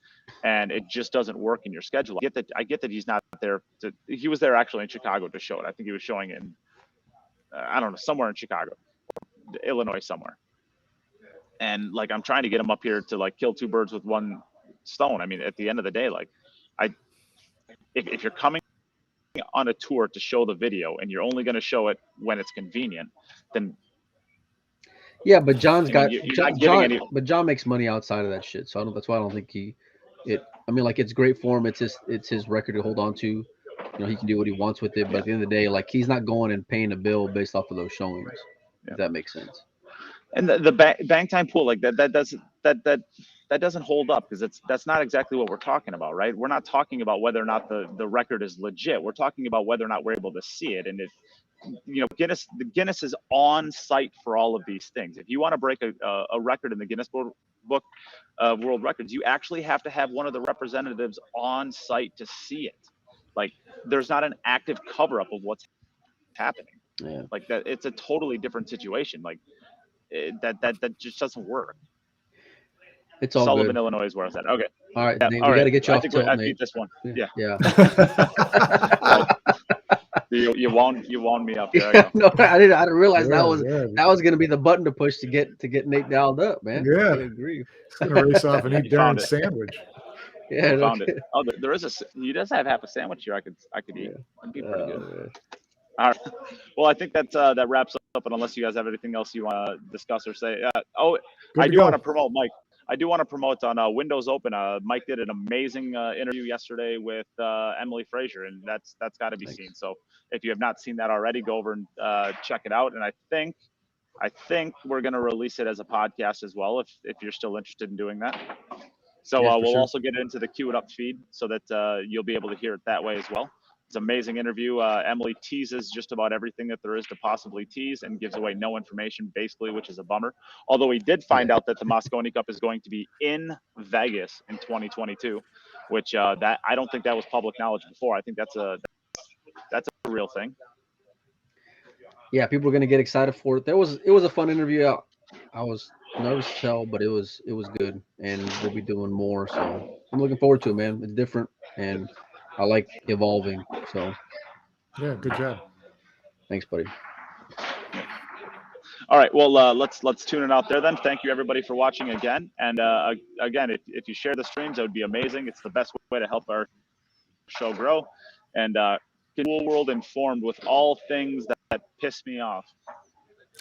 [SPEAKER 1] and it just doesn't work in your schedule, I get that he's not there he was there actually in Chicago to show it. I think he was showing it in I don't know, somewhere in Chicago, Illinois somewhere, and, like, I'm trying to get him up here to, like, kill 2 birds with 1 stone. I mean, at the end of the day, like, if you're coming on a tour to show the video and you're only going to show it when it's convenient, then
[SPEAKER 4] but John's John makes money outside of that shit, so that's why I don't think it's great for him. It's his record to hold on to. He can do what he wants with it, but at the end of the day, like, he's not going and paying a bill based off of those showings. If that makes sense.
[SPEAKER 1] And the bang time pool, like, that doesn't hold up, because that's not exactly what we're talking about, right? We're not talking about whether or not the record is legit. We're talking about whether or not we're able to see it. And Guinness is on site for all of these things. If you want to break a record in the Guinness Book of World Records, you actually have to have one of the representatives on site to see it. Like, there's not an active cover-up of what's happening.
[SPEAKER 4] Yeah.
[SPEAKER 1] Like, that, it's a totally different situation. Like, that just doesn't work.
[SPEAKER 4] It's all
[SPEAKER 1] Sullivan,
[SPEAKER 4] good.
[SPEAKER 1] Illinois is where I was at. Okay.
[SPEAKER 4] All right, Nate, we got to get you off tilt,
[SPEAKER 1] I
[SPEAKER 4] Nate.
[SPEAKER 1] beat this one. Yeah. You wound me up. There I go.
[SPEAKER 4] No, I didn't realize
[SPEAKER 5] Yeah,
[SPEAKER 4] that was gonna be the button to push to get Nate dialed up, man.
[SPEAKER 5] Yeah.
[SPEAKER 4] Good grief.
[SPEAKER 5] He's gonna race off and eat
[SPEAKER 1] You found
[SPEAKER 5] Darren's
[SPEAKER 1] it.
[SPEAKER 5] sandwich.
[SPEAKER 4] Yeah,
[SPEAKER 1] I
[SPEAKER 4] no
[SPEAKER 1] found it.
[SPEAKER 4] kidding.
[SPEAKER 1] Oh, there is he does have half a sandwich here. I could eat.
[SPEAKER 4] Yeah.
[SPEAKER 1] That'd be pretty good.
[SPEAKER 4] Man.
[SPEAKER 1] All right. Well, I think that wraps up. And unless you guys have anything else you want to discuss or say, I do want to promote Mike. I do want to promote on Windows Open. Mike did an amazing interview yesterday with Emily Frazier, and that's got to be seen. So if you have not seen that already, go over and check it out. And I think we're going to release it as a podcast as well, if you're still interested in doing that. So we'll also get it into the Queue It Up feed so that you'll be able to hear it that way as well. It's an amazing interview. Emily teases just about everything that there is to possibly tease and gives away no information, basically, which is a bummer. Although we did find out that the Mosconi Cup is going to be in Vegas in 2022, which that I don't think that was public knowledge before. I think that's a real thing.
[SPEAKER 4] Yeah, people are gonna get excited for it. It was a fun interview. I was nervous as hell, but it was good, and we'll be doing more. So I'm looking forward to it, man. It's different, and I like evolving. So
[SPEAKER 5] yeah, good job.
[SPEAKER 4] Thanks, buddy.
[SPEAKER 1] All right, well, let's tune it out there then. Thank you everybody for watching again, and again, if you share the streams, that would be amazing. It's the best way to help our show grow, and get the whole world informed with all things that piss me off.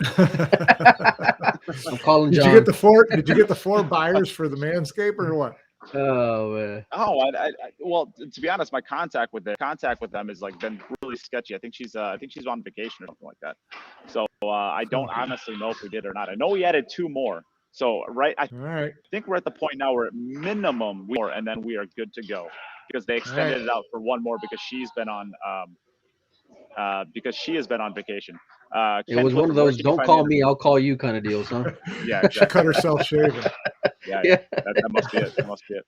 [SPEAKER 4] I'm calling John.
[SPEAKER 5] Did you get the four buyers for the Manscaped or what?
[SPEAKER 4] Oh man.
[SPEAKER 1] Oh, well, to be honest, my contact with them has like been really sketchy. I think she's on vacation or something like that. So I don't honestly know if we did or not. I know we added 2 more. So
[SPEAKER 5] All right.
[SPEAKER 1] I think we're at the point now where at minimum more, and then we are good to go because they extended it out for 1 more because she's been on she has been on vacation.
[SPEAKER 4] It was one of those "don't call me, I'll call you" kind of deals, huh?
[SPEAKER 1] Yeah, exactly.
[SPEAKER 5] She cut herself shaving.
[SPEAKER 1] Yeah. That must be it. That must be it.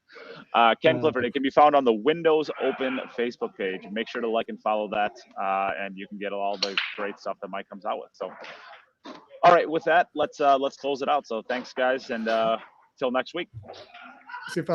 [SPEAKER 1] Ken Clifford, it can be found on the Windows Open Facebook page. Make sure to like and follow that, and you can get all the great stuff that Mike comes out with. So, all right, with that, let's close it out. So, thanks, guys, and till next week.
[SPEAKER 5] See if